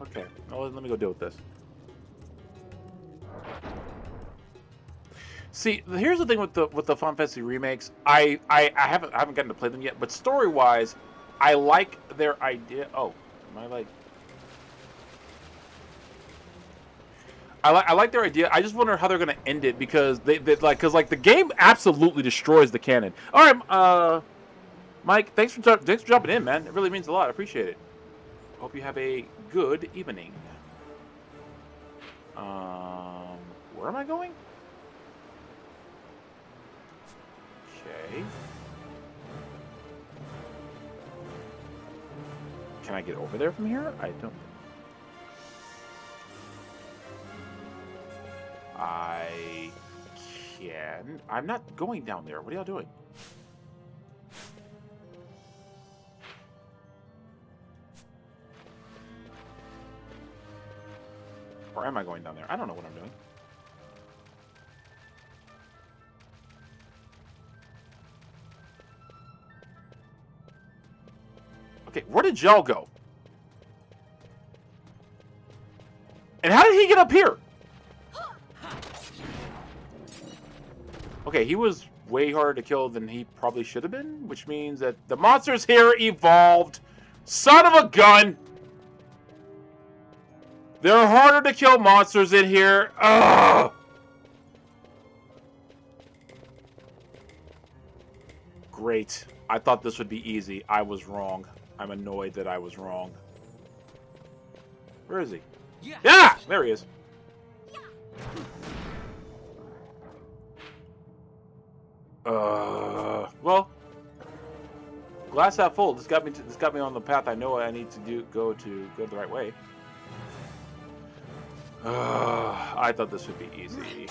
Okay. Well, let me go deal with this. See, here's the thing with the Final Fantasy remakes. I haven't gotten to play them yet, but story-wise, I like their idea. Oh, am I like? I like their idea. I just wonder how they're gonna end it, because the game absolutely destroys the canon. All right, Mike, thanks for jumping in, man. It really means a lot. I appreciate it. Hope you have a good evening. Where am I going? Okay. Can I get over there from here? I don't. I can. I'm not going down there. What are y'all doing? Or am I going down there? I don't know what I'm doing. Okay, where did y'all go? And how did he get up here? Okay, he was way harder to kill than he probably should have been, which means that the monsters here evolved. Son of a gun! There are harder to kill monsters in here. Ugh! Great. I thought this would be easy. I was wrong. I'm annoyed that I was wrong. Where is he? Yeah! There he is. Well, glass half full. This got me on the path I know I need to go the right way. I thought this would be easy.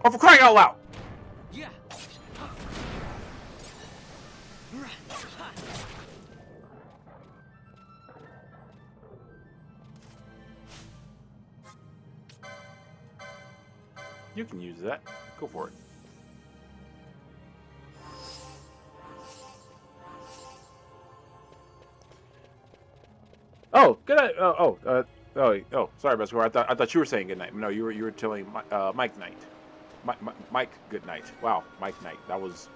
Oh, for crying out loud! Yeah. You can use that. Go for it. Oh, good night. Oh, sorry, Beskar. I thought you were saying good night. No, you were telling Mike night. Mike, good night. Wow, Mike night. That was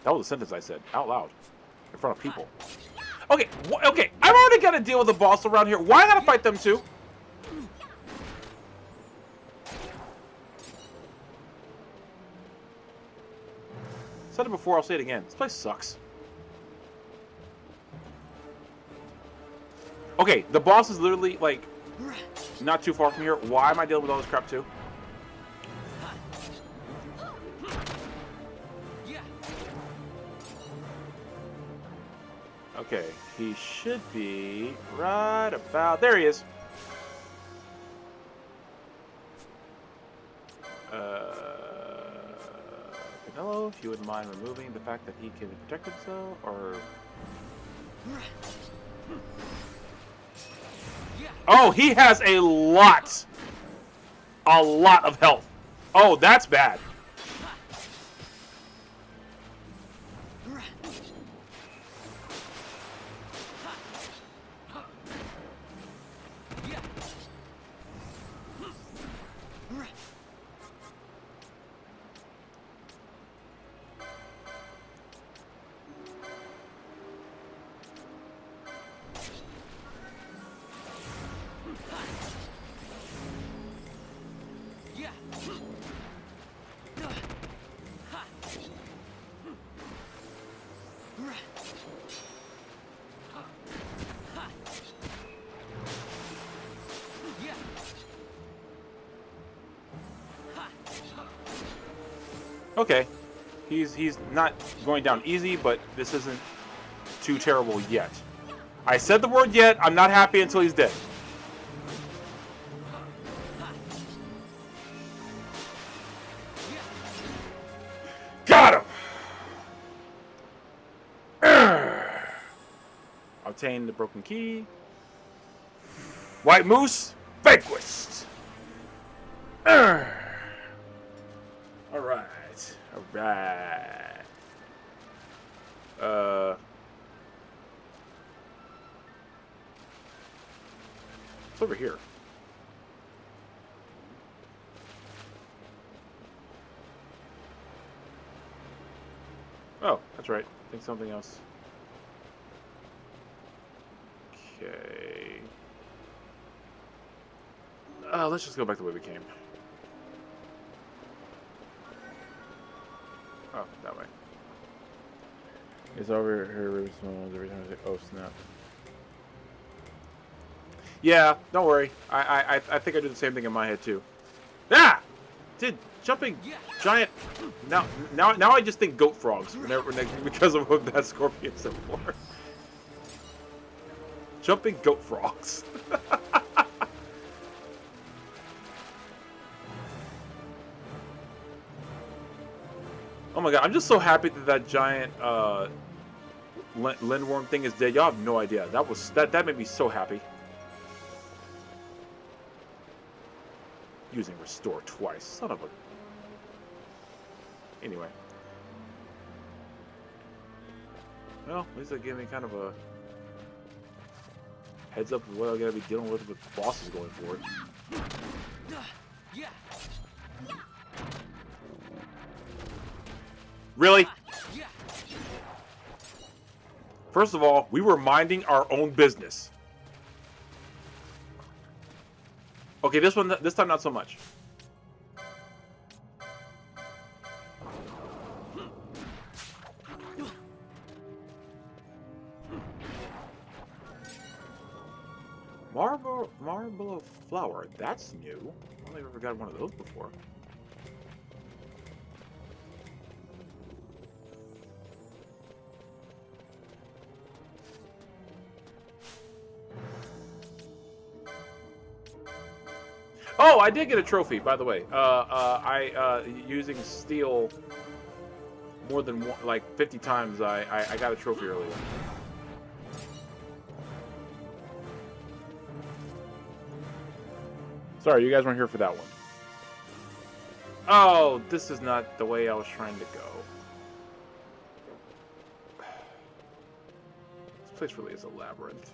a sentence I said out loud in front of people. Okay, okay. I've already got to deal with the boss around here. Why I gotta fight them too? Said it before. I'll say it again. This place sucks. Okay, the boss is literally like not too far from here. Why am I dealing with all this crap too? Okay, he should be right about... There he is! Hello, if you wouldn't mind removing the fact that he can protect himself, or... Oh, he has a lot a lot of health. Oh, that's bad. Okay, he's not going down easy, but this isn't too terrible yet. I said the word yet. I'm not happy until he's dead. Got him! Obtain the broken key. White Moose, vanquished! Alright. Alright. It's over here. Oh, that's right. I think something else. Okay. Let's just go back the way we came. Oh, that way. It's over here every time I say, oh snap. Yeah, don't worry. I think I do the same thing in my head too. Ah! Dude, jumping giant. Now I just think goat frogs whenever because of what that scorpion said before. Jumping goat frogs. Oh my god, I'm just so happy that that giant LYNDWORM thing is dead. Y'all have no idea. That made me so happy. Using restore twice. Son of a... Anyway. Well, at least that gave me kind of a heads up of what I'm gonna be dealing with bosses going forward. Really? First of all, we were minding our own business. Okay, this time not so much. Marble flower. That's new. I don't think I've ever got one of those before. Oh, I did get a trophy, by the way. Using steel more than one, like 50 times, I got a trophy earlier. Sorry, you guys weren't here for that one. Oh, this is not the way I was trying to go. This place really is a labyrinth.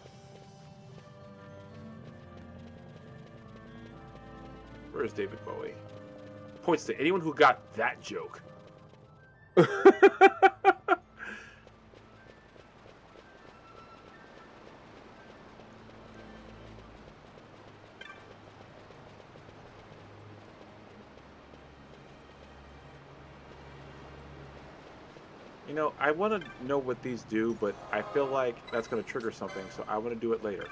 Where's David Bowie? Points to anyone who got that joke. You know, I want to know what these do, but I feel like that's going to trigger something, so I want to do it later.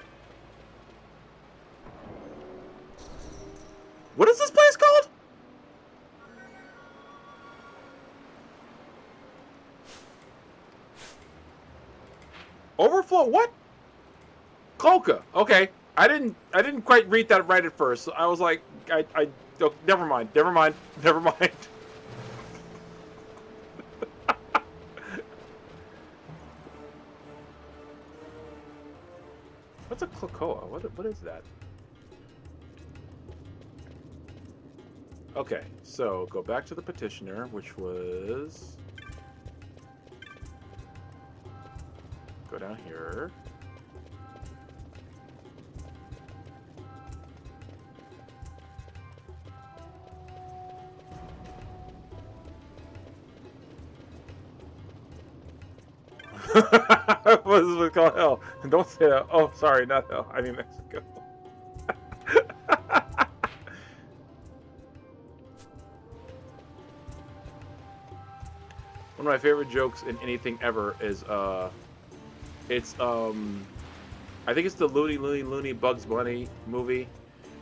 What is this place called? Overflow what? Coca. Okay. I didn't quite read that right at first. So I was like, oh, never mind. What's a Clocoa? What is that? Okay, so go back to the petitioner, which was... Go down here. What is it called? Hell. Don't say that. Oh, sorry, not hell. I mean Mexico. One of my favorite jokes in anything ever is it's I think it's the Looney Bugs Bunny movie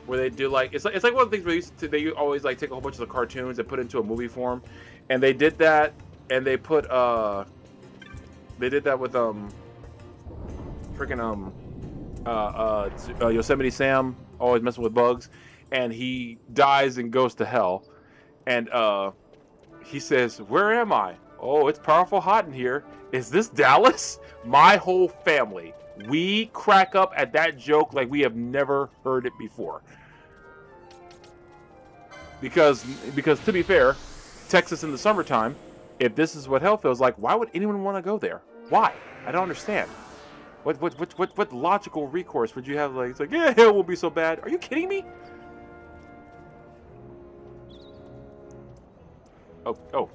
where they do like it's like one of the things where they always like take a whole bunch of the cartoons and put it into a movie form, and they did that, and they put they did that with freaking Yosemite Sam always messing with bugs, and he dies and goes to hell, and he says, "Where am I? Oh, it's powerful hot in here. Is this Dallas?" My whole family, we crack up at that joke like we have never heard it before. Because to be fair, Texas in the summertime, if this is what hell feels like, why would anyone want to go there? Why? I don't understand. What logical recourse would you have? Like, it's like, yeah, hell won't be so bad. Are you kidding me? Oh,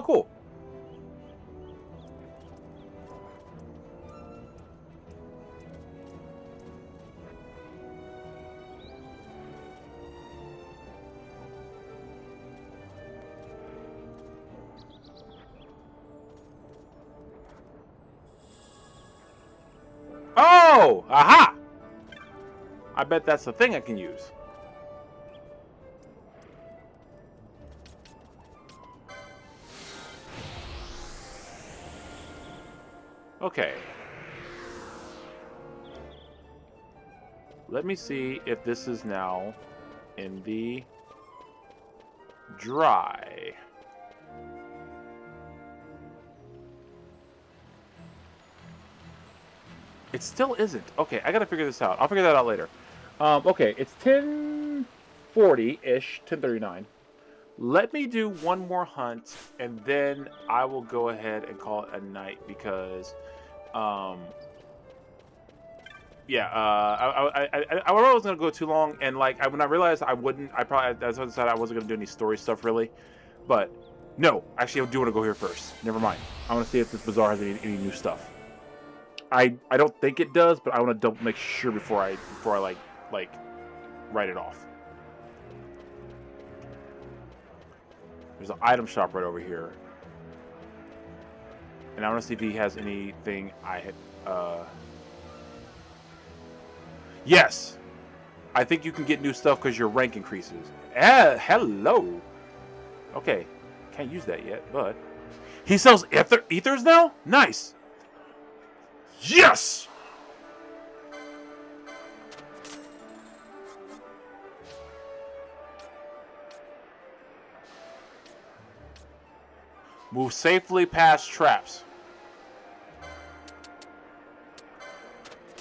cool. Oh, aha! I bet that's the thing I can use. Okay. Let me see if this is now in the dry. It still isn't. Okay, I gotta figure this out. I'll figure that out later. Okay, it's 10:40-ish, 10:39. Let me do one more hunt, and then I will go ahead and call it a night because, yeah, I wasn't gonna go too long, and like when I realized I wouldn't, that's what I decided I wasn't gonna do any story stuff really, but no, actually I do want to go here first. Never mind. I want to see if this bazaar has any new stuff. I don't think it does, but I want to make sure before I like write it off. There's an item shop right over here, and I want to see if he has anything I had. Yes, I think you can get new stuff because your rank increases. Hello. Okay, can't use that yet, but he sells ethers now. Nice. Yes! Move safely past traps.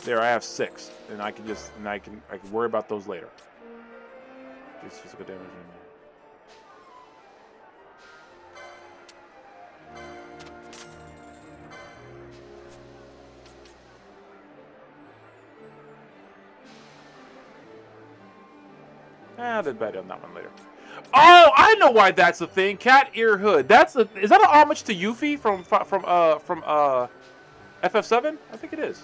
There, I have 6, and I can worry about those later. Just physical damage. I'll bet on that one later. Oh, I know why that's the thing. Cat ear hood. Is that an homage to Yuffie from FF7? I think it is.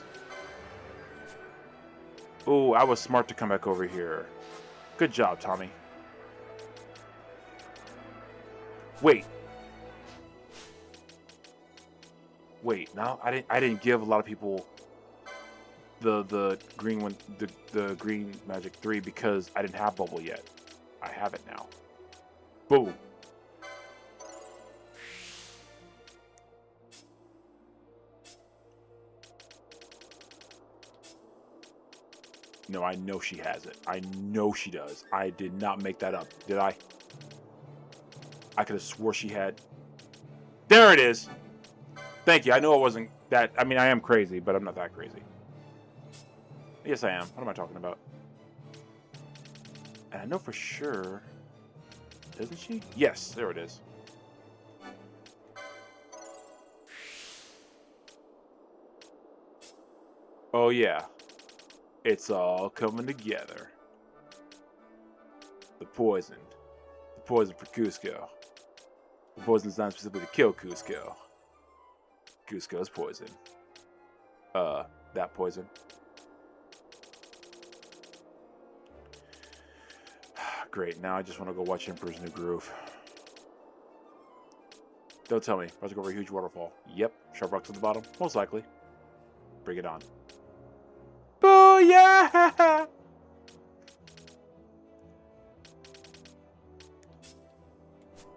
Oh, I was smart to come back over here. Good job, Tommy. Wait. No, I didn't give a lot of people the green one, the green magic 3 because I didn't have bubble yet. I have it now. Boom. No, I know she has it. I know she does. I did not make that up, did I? I could have swore she had. There it is. Thank you. I know it wasn't that. I mean, I am crazy, but I'm not that crazy. Yes, I am. What am I talking about? And I know for sure... Doesn't she? Yes, there it is. Oh yeah. It's all coming together. The poison. The poison for Cusco. The poison is not specifically to kill Cusco. Cusco's poison. That poison. Great, now I just want to go watch Emperor's New Groove. Don't tell me. About to go over a huge waterfall. Yep, sharp rocks at the bottom. Most likely. Bring it on. Booyah!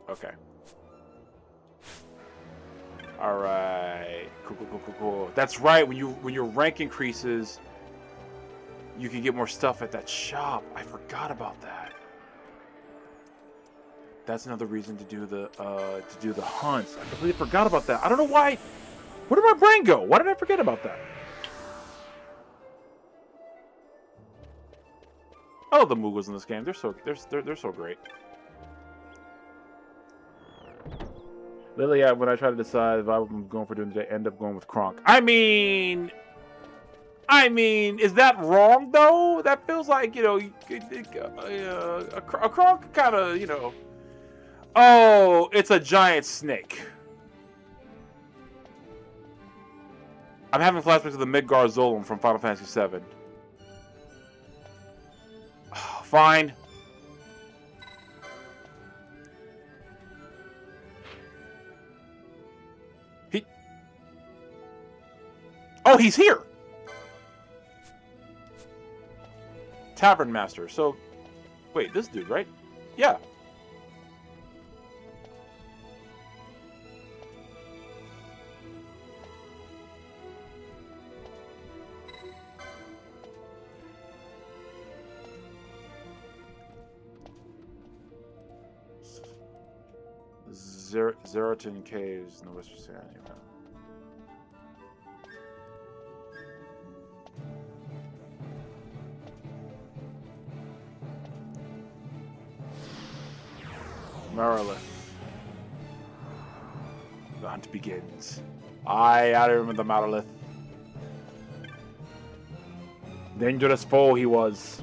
Okay. Alright. Cool. That's right, when your rank increases, you can get more stuff at that shop. I forgot about that. That's another reason to do the hunts. I completely forgot about that. I don't know why. Where did my brain go? Why did I forget about that? I love the Moogles in this game. They're so great. Lily, when I try to decide if I'm going for doing today, I end up going with Kronk. I mean, is that wrong though? That feels like, you know, a Kronk kind of, you know. Oh, it's a giant snake. I'm having flashbacks of the Midgar Zolom from Final Fantasy VII. Fine. Oh, he's here! Tavern Master. So, wait, this dude, right? Yeah. Zeratin Caves in the Western Sand. Marilith. The hunt begins. I remember the Marilith. Dangerous foe he was.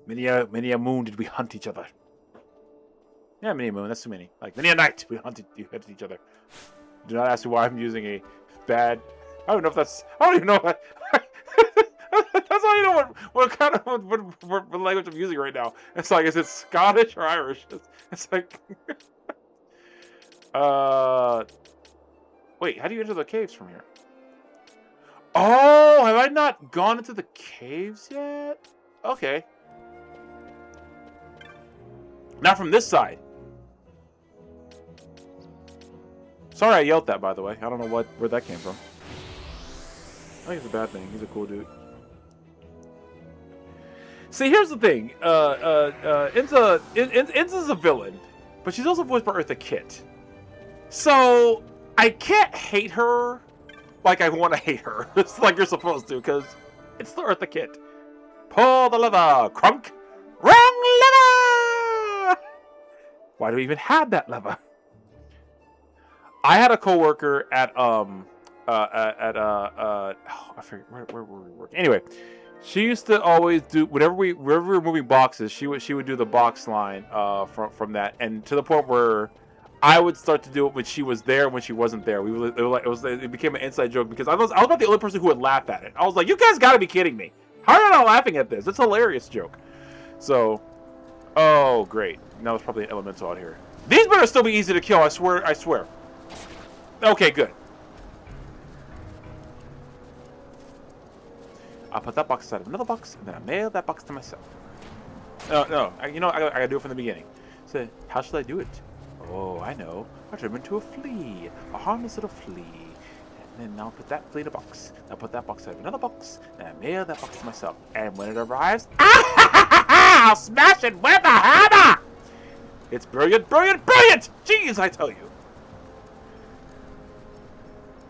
Many a moon did we hunt each other. Yeah, many a moon, that's too many. Like, many a night we hunted each other. Do not ask me why I'm using a bad... I don't know if that's... I don't even know what... That's all you know what kind of what language I'm using right now. It's like, is it Scottish or Irish? It's like... Wait, how do you enter the caves from here? Oh, have I not gone into the caves yet? Okay. Not from this side. Sorry I yelled that, by the way. I don't know where that came from. I think it's a bad thing. He's a cool dude. See, here's the thing. Enza's a villain, but she's also voiced by Eartha Kitt. So, I can't hate her like I want to hate her. It's like you're supposed to, because it's the Eartha Kitt. Pull the lever, Crunk. Wrong lever! Why do we even have that lever? I had a coworker at I forget where were we working. Anyway, she used to always do whenever we were moving boxes. She would do the box line from that, and to the point where I would start to do it when she was there, when she wasn't there. It became an inside joke because I was not the only person who would laugh at it. I was like, you guys got to be kidding me! How are you not laughing at this? It's a hilarious joke. So, oh great, now there's probably an elemental out here. These better still be easy to kill. I swear. Okay, good. I'll put that box inside of another box, and then I mail that box to myself. No, I gotta do it from the beginning. So, how should I do it? Oh, I know. I'll turn him into a flea. A harmless little flea. And then I'll put that flea in a box. I'll put that box inside of another box, and I mail that box to myself. And when it arrives, I'll smash it with a hammer! It's brilliant, brilliant, brilliant! Jeez, I tell you.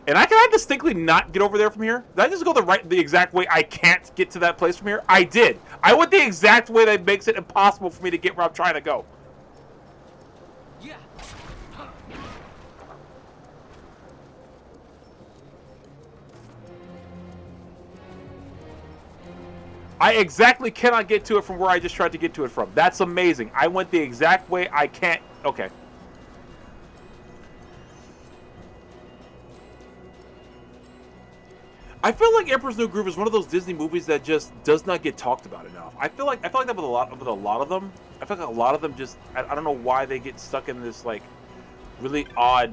And can I distinctly not get over there from here? Did I just go the exact way I can't get to that place from here? I did. I went the exact way that makes it impossible for me to get where I'm trying to go. Yeah. I exactly cannot get to it from where I just tried to get to it from. That's amazing. I went the exact way I can't. Okay. I feel like Emperor's New Groove is one of those Disney movies that just does not get talked about enough. I feel like that with a lot of them. I feel like a lot of them just I don't know why they get stuck in this like really odd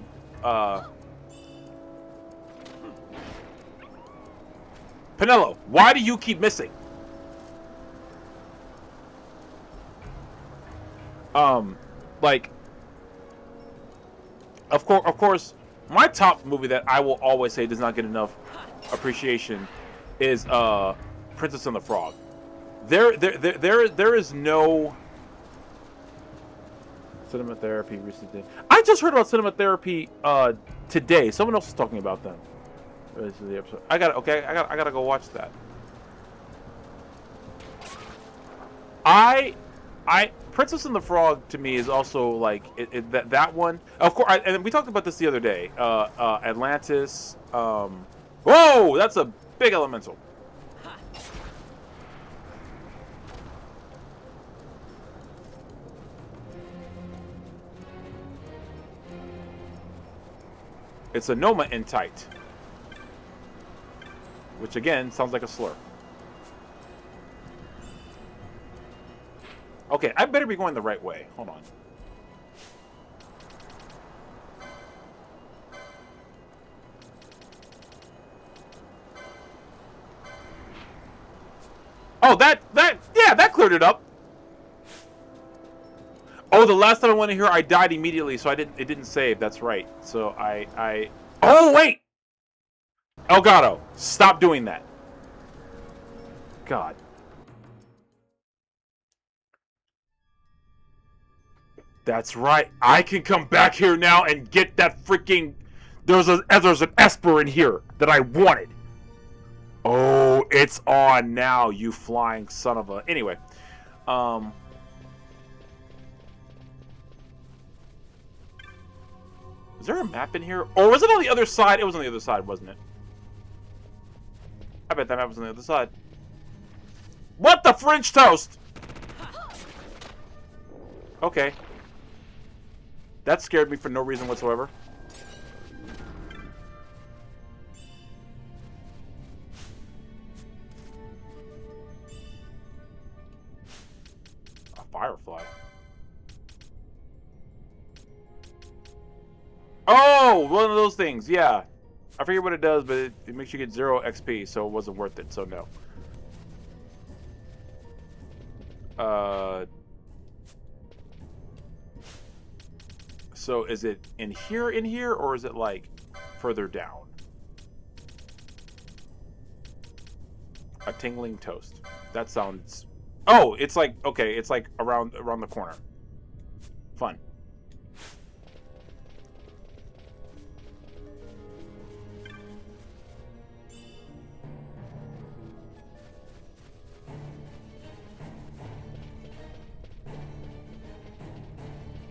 Penelo, why do you keep missing? Like of course my top movie that I will always say does not get enough appreciation is Princess and the Frog. There is no cinema therapy recently. I just heard about cinema therapy today. Someone else was talking about them. This is the episode. I gotta go watch that. Princess and the Frog to me is also like that one. Of course, and we talked about this the other day. Atlantis. Whoa, that's a big elemental. It's a Noma in tight, which again sounds like a slur. Okay, I better be going the right way. Hold on. Oh, that cleared it up. Oh, the last time I went in here, I died immediately, so it didn't save. That's right. So oh, wait! Elgato, stop doing that. God. That's right. I can come back here now and get that freaking... There's an Esper in here that I wanted. Oh, it's on now, you flying son of a... Anyway. Is there a map in here? Or was it on the other side? It was on the other side, wasn't it? I bet that map was on the other side. What the French toast? Okay. That scared me for no reason whatsoever. A firefly. Oh, one of those things, yeah. I forget what it does, but it makes you get 0 XP, so it wasn't worth it, so no. So is it in here, or is it like further down? A tingling toast. That sounds... Oh, it's like, okay, it's like around the corner. Fun.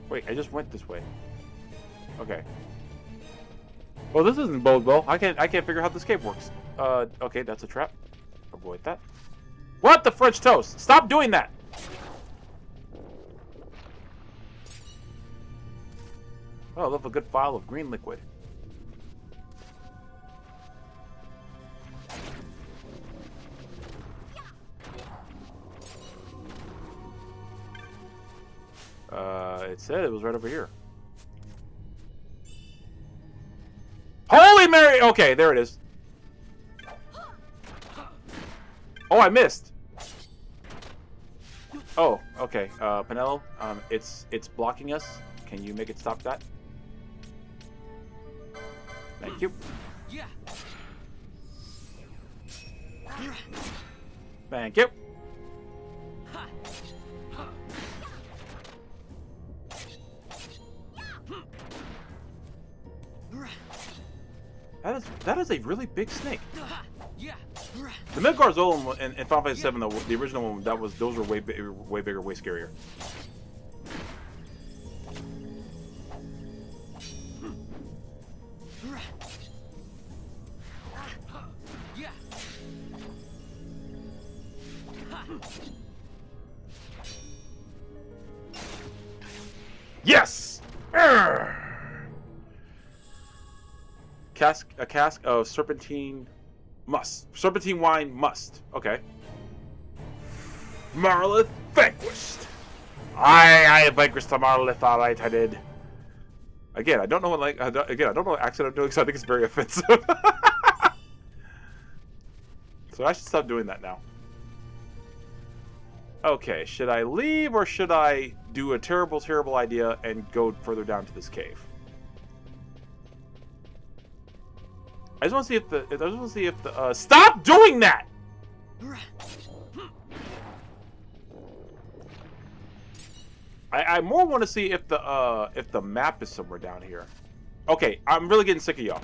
Wait, I just went this way. Okay. Well, this isn't bode well. I can't figure how this cave works. Okay, that's a trap. Avoid that. What the French toast? Stop doing that! Oh, I love a good vial of green liquid. It said it was right over here. Holy Mary! Okay, there it is. Oh, I missed. Oh, okay. Penelo, it's blocking us. Can you make it stop that? Thank you. Yeah. Thank you. That that is a really big snake. Yeah. The Midgard Zolom in Final Fantasy VII, the original one, those were way bigger, way scarier. Yeah. Yes! A cask of serpentine wine must. Okay. Marlith vanquished. I vanquished the Marlith. All right, I did. Again, I don't know what I don't know what accent I'm doing, so I think it's very offensive. So I should stop doing that now. Okay, should I leave or should I do a terrible idea and go further down to this cave? I just want to see if the stop doing that! I more want to see if the map is somewhere down here. Okay, I'm really getting sick of y'all.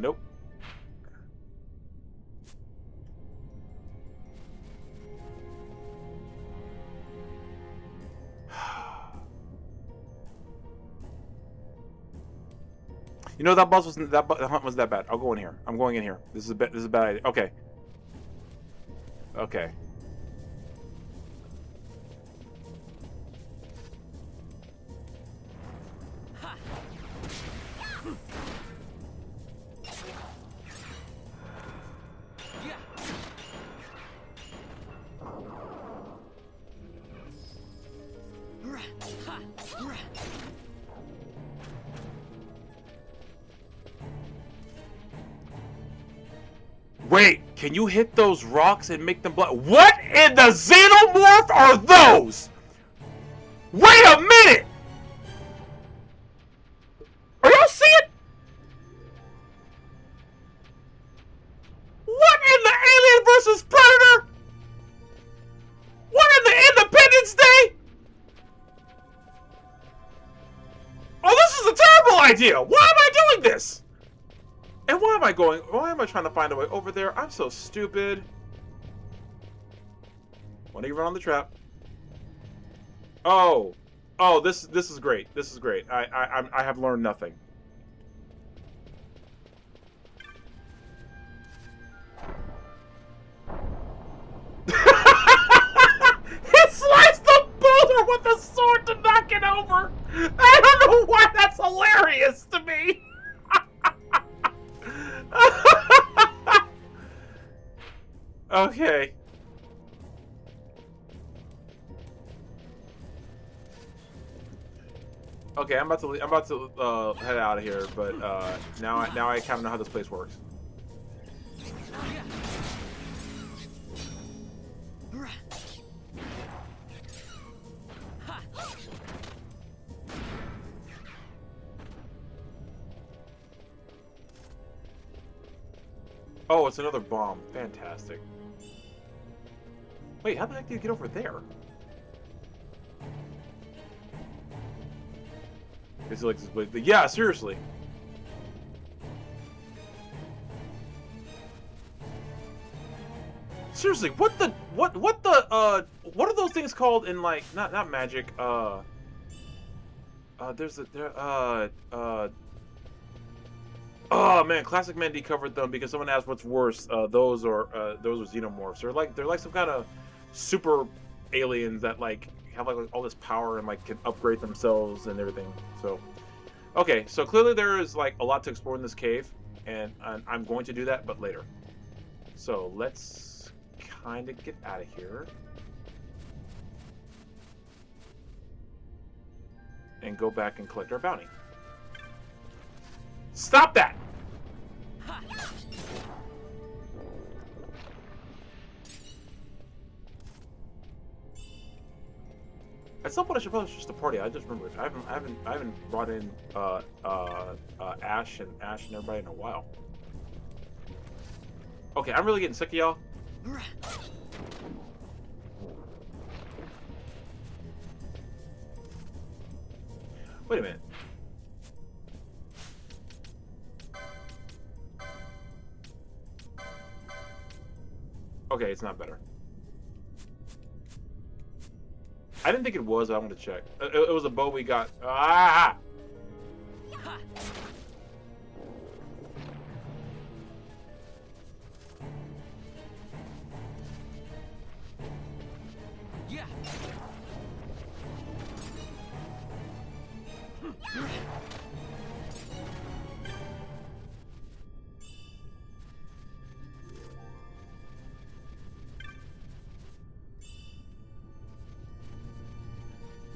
Nope. You know that boss wasn't that the hunt wasn't that bad. I'll go in here. I'm going in here. This is a bad idea. Okay. Okay. Wait, can you hit those rocks and make them blood? What in the xenomorph are those? Wait a minute! Are y'all seeing? What in the Alien versus Predator? What in the Independence Day? Oh, this is a terrible idea! Why am I doing this? And why am I trying to find a way over there? I'm so stupid. Why don't you run on the trap? Oh, this is great. This is great. I have learned nothing. He sliced the boulder with a sword to knock it over. I don't know why that's hilarious to me. Okay. Okay, I'm about to head out of here, but now I kind of know how this place works. Oh, it's another bomb. Fantastic. Wait, how the heck did you get over there? Is it like, yeah, seriously. Seriously, what are those things called in, like, not magic, oh man, Classic Mandy covered them because someone asked what's worse, those or xenomorphs. They're like some kind of super aliens that like have like all this power and like can upgrade themselves and everything. So, okay, so clearly there is like a lot to explore in this cave, and I'm going to do that, but later. So let's kind of get out of here and go back and collect our bounty. Stop that! At some point, I should probably switch the party. I just remembered. I haven't brought in Ash and everybody in a while. Okay, I'm really getting sick of y'all. Wait a minute. Okay, it's not better. I didn't think it was. I wanted to check. It was a bow we got. Ah! Yeah.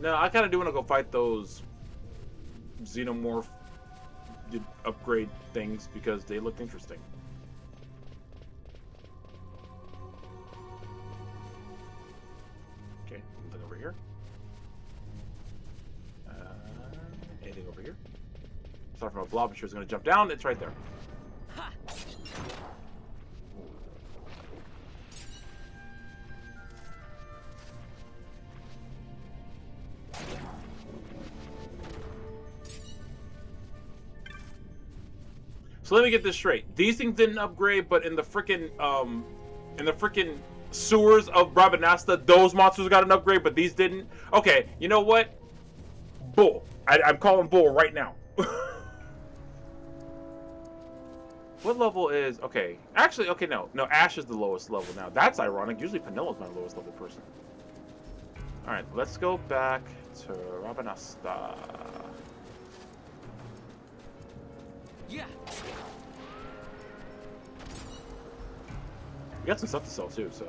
No, I kind of do want to go fight those xenomorph upgrade things because they look interesting. Okay, nothing over here. Anything over here? Sorry from a blob, she was going to jump down. It's right there. So let me get this straight. These things didn't upgrade, but in the frickin' sewers of Brabanasta, those monsters got an upgrade, but these didn't. Okay, you know what? Bull. I'm calling bull right now. What level is... Okay. Actually, okay, no. No, Ash is the lowest level now. That's ironic. Usually Panilla's my lowest level person. Alright, let's go back to Brabanasta. Yeah. We got some stuff to sell too, so.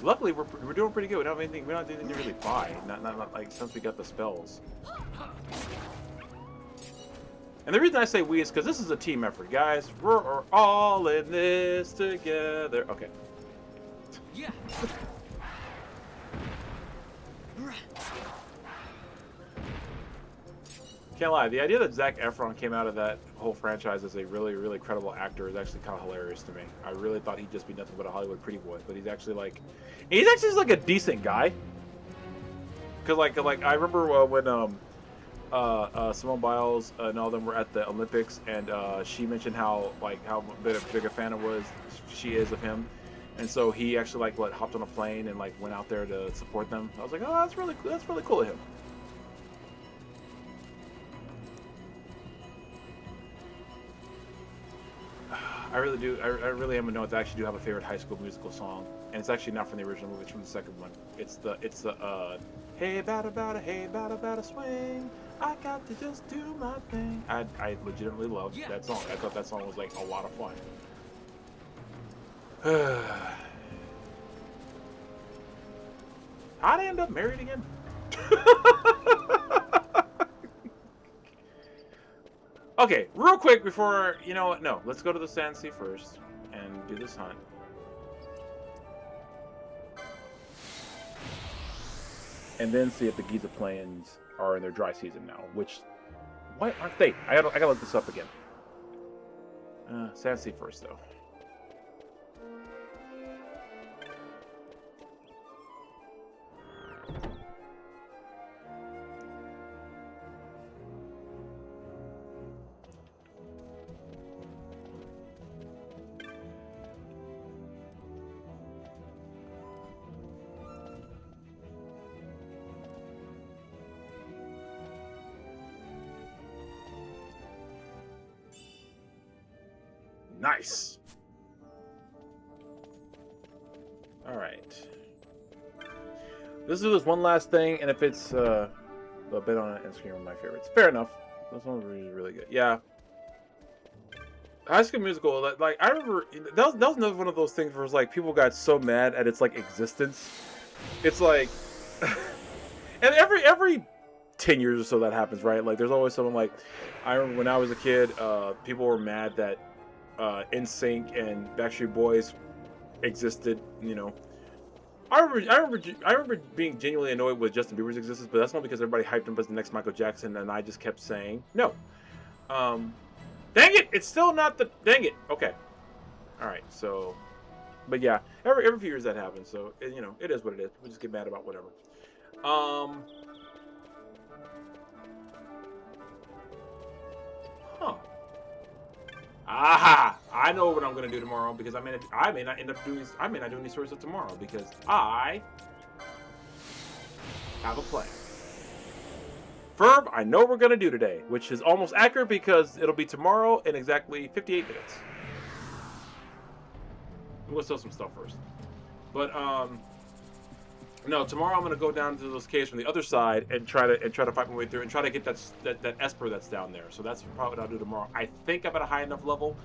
Luckily, we're doing pretty good. We don't have anything. We don't have anything to really buy. Not like since we got the spells. And the reason I say we is because this is a team effort, guys. We're all in this together. Okay. Yeah. Can't lie, the idea that Zac Efron came out of that whole franchise as a really, really credible actor is actually kind of hilarious to me. I really thought he'd just be nothing but a Hollywood pretty boy, but he's actually just like a decent guy. Cause like I remember when Simone Biles and all them were at the Olympics, and she mentioned how big a fan she is of him, and so he actually hopped on a plane and went out there to support them. I was like, oh, that's really cool of him. I really do. I really am a note. I actually do have a favorite High School Musical song, and it's actually not from the original movie. It's from the second one. It's the hey bada swing. I got to just do my thing. I legitimately loved that song. I thought that song was a lot of fun. How'd I end up married again? Okay, real quick before, you know what, no, let's go to the Sand Sea first and do this hunt. And then see if the Giza Plains are in their dry season now, which, why aren't they? I gotta look this up again. Sand Sea first, though. Nice. All right. Let's do this one last thing, and if it's a bit on Instagram, one of my favorites. Fair enough. This one's really, really good. Yeah. High School Musical. I remember that was another one of those things where people got so mad at its existence. It's and every 10 years or so that happens, right? There's always someone I remember when I was a kid, people were mad that NSYNC and Backstreet Boys existed, you know. I remember being genuinely annoyed with Justin Bieber's existence, but that's not because everybody hyped him as the next Michael Jackson, and I just kept saying no. Dang it! It's still not the... Dang it! Okay. Alright, so... But yeah, every few years that happens, so, you know, it is what it is. We just get mad about whatever. Huh. Aha! I know what I'm gonna do tomorrow because I may not end up doing. I may not do any story stuff tomorrow because I have a plan. Verb, I know what we're gonna do today, which is almost accurate because it'll be tomorrow in exactly 58 minutes. We'll sell some stuff first, but no, tomorrow I'm gonna go down to those caves from the other side and try to fight my way through and try to get that Esper that's down there. So that's probably what I'll do tomorrow. I think I'm at a high enough level,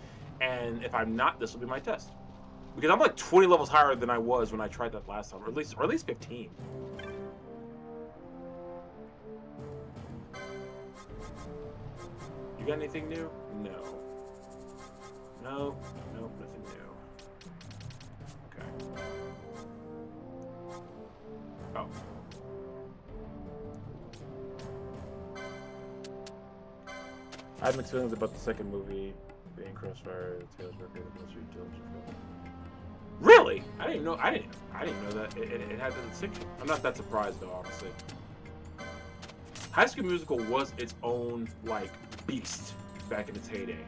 and if I'm not, this will be my test because I'm like 20 levels higher than I was when I tried that last time, or at least 15. You got anything new? No. Nope, nothing new. Okay. Oh. I have mixed feelings about the second movie being Crossfire. Tales record the most diligent film. Really? I didn't know that it had the distinction. I'm not that surprised though, honestly. High School Musical was its own like beast back in its heyday.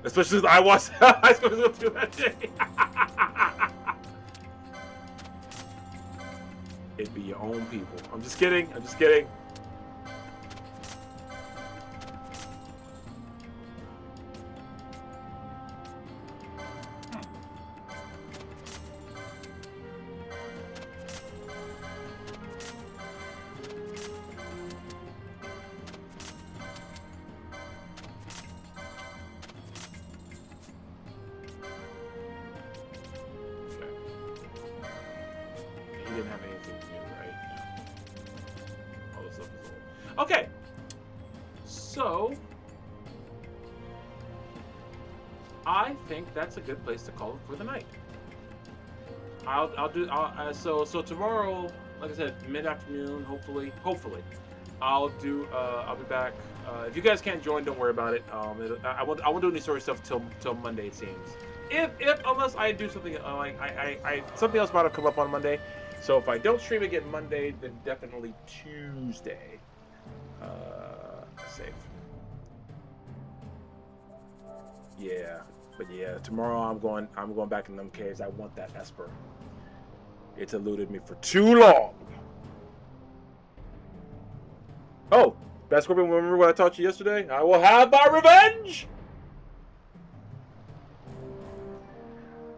Especially since I watched High School Musical 2 that day. It'd be your own people. I'm just kidding. I'm just kidding. Okay, so I think that's a good place to call it for the night. So tomorrow, like I said, mid-afternoon, hopefully, I'll be back. If you guys can't join, don't worry about it. I won't do any story stuff till Monday, it seems. Unless I do something something else might have come up on Monday. So if I don't stream again Monday, then definitely Tuesday. Safe. Yeah, but yeah, tomorrow I'm going back in them caves. I want that Esper. It's eluded me for too long. Oh, Bad Scorpion, remember what I taught you yesterday? I will have my revenge!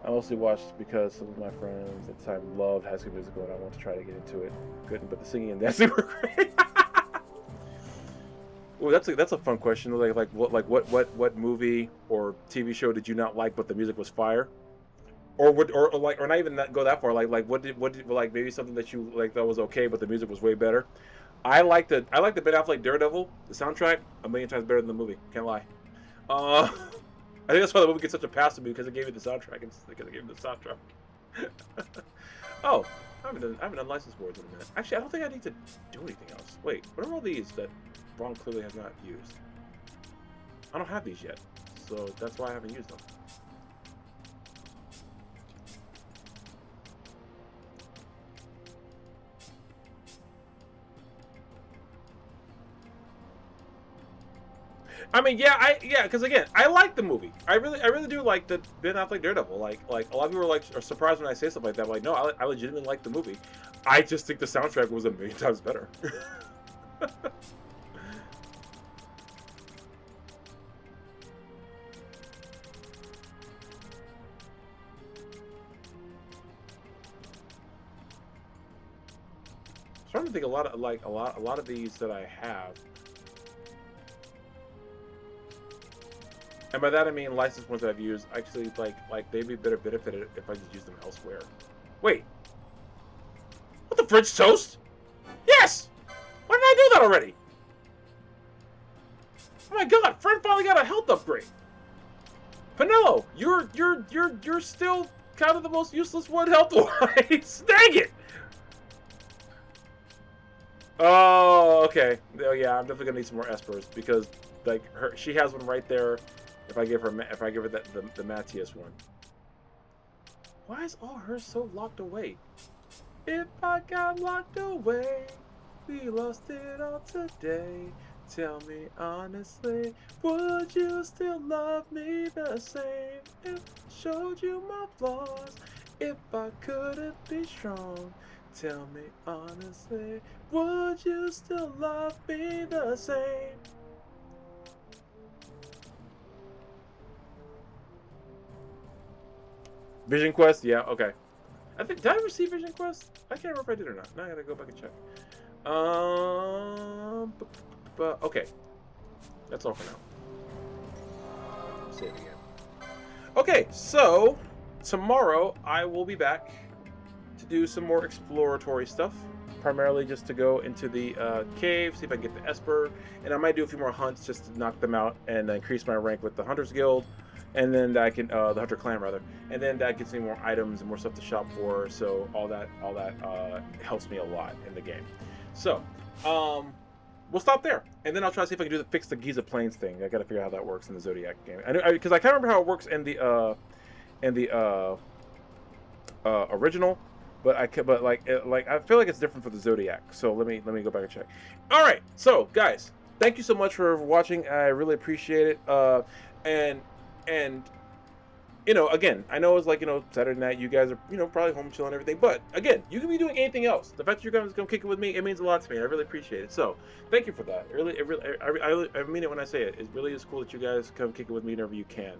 I mostly watched because some of my friends at the time loved High School Musical and I want to try to get into it. Couldn't, but the singing and dancing were great. Well, that's a fun question. What movie or TV show did you not like, but the music was fire? Or not even go that far. What did maybe something that you like that was okay, but the music was way better. I like the Ben Affleck Daredevil. The soundtrack a million times better than the movie. Can't lie. I think that's why the movie gets such a pass to me because it gave me the soundtrack and because it gave me the soundtrack. Oh, I haven't done license boards in a minute. Actually, I don't think I need to do anything else. Wait, what are all these that Ron clearly has not used? I don't have these yet, so that's why I haven't used them. I mean, because again, I like the movie. I really do like the Ben Affleck Daredevil. Like a lot of people are surprised when I say stuff like that. I'm like, no, I legitimately like the movie. I just think the soundtrack was a million times better. I'm trying to think a lot of these that I have. And by that I mean license ones that I've used. Actually, like they'd be better benefited if I just use them elsewhere. Wait, what the French toast? Yes. Why didn't I do that already? Oh my God, Fred finally got a health upgrade. Pinello, you're still kind of the most useless one health-wise. Dang it. Oh, okay. Oh, yeah. I'm definitely gonna need some more espers because, like, she has one right there. If I give her that the Matthias one. Why is all hers so locked away? If I got locked away, we lost it all today. Tell me honestly, would you still love me the same if I showed you my flaws? If I couldn't be strong, tell me honestly, would you still love me the same? Vision Quest? Yeah, okay. Did I receive Vision Quest? I can't remember if I did or not. Now I gotta go back and check. Okay. That's all for now. Save again. Okay, so tomorrow I will be back to do some more exploratory stuff. Primarily just to go into the cave, see if I can get the Esper, and I might do a few more hunts just to knock them out and increase my rank with the Hunters Guild, and then I can the Hunter Clan rather, and then that gets me more items and more stuff to shop for. So all that helps me a lot in the game. So we'll stop there, and then I'll try to see if I can fix the Giza Plains thing. I got to figure out how that works in the Zodiac game. Because I can't remember how it works in the original. But I feel like it's different for the Zodiac. So let me go back and check. All right, so guys, thank you so much for watching. I really appreciate it. And you know, again, I know it's like, you know, Saturday night. You guys are, you know, probably home chilling and everything. But again, you can be doing anything else. The fact that you're going to come kick it with me, it means a lot to me. I really appreciate it. So thank you for that. I mean it when I say it. It really is cool that you guys come kick it with me whenever you can.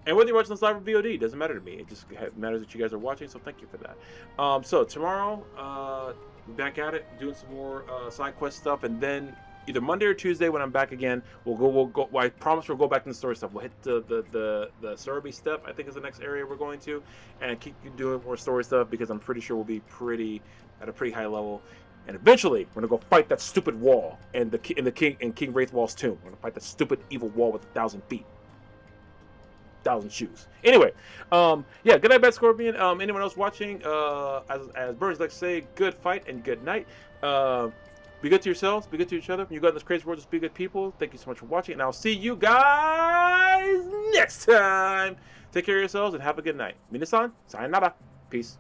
And whether you're watching this live or VOD, doesn't matter to me. It just matters that you guys are watching, so thank you for that. So tomorrow, back at it, doing some more side quest stuff, and then either Monday or Tuesday when I'm back again, we'll go. I promise we'll go back to the story stuff. We'll hit the Surrey step, I think is the next area we're going to, and keep doing more story stuff because I'm pretty sure we'll be at a pretty high level. And eventually, we're gonna go fight that stupid wall and King Wraithwall's tomb. We're gonna fight that stupid evil wall with 1,000 feet. 1,000 shoes. Anyway, yeah, good night, Bad Scorpion. Anyone else watching, as Burns likes to say, good fight and good night. Be good to yourselves, be good to each other. When you go in this crazy world, just be good people. Thank you so much for watching, and I'll see you guys next time. Take care of yourselves and have a good night. Minasan, sayonara. Peace.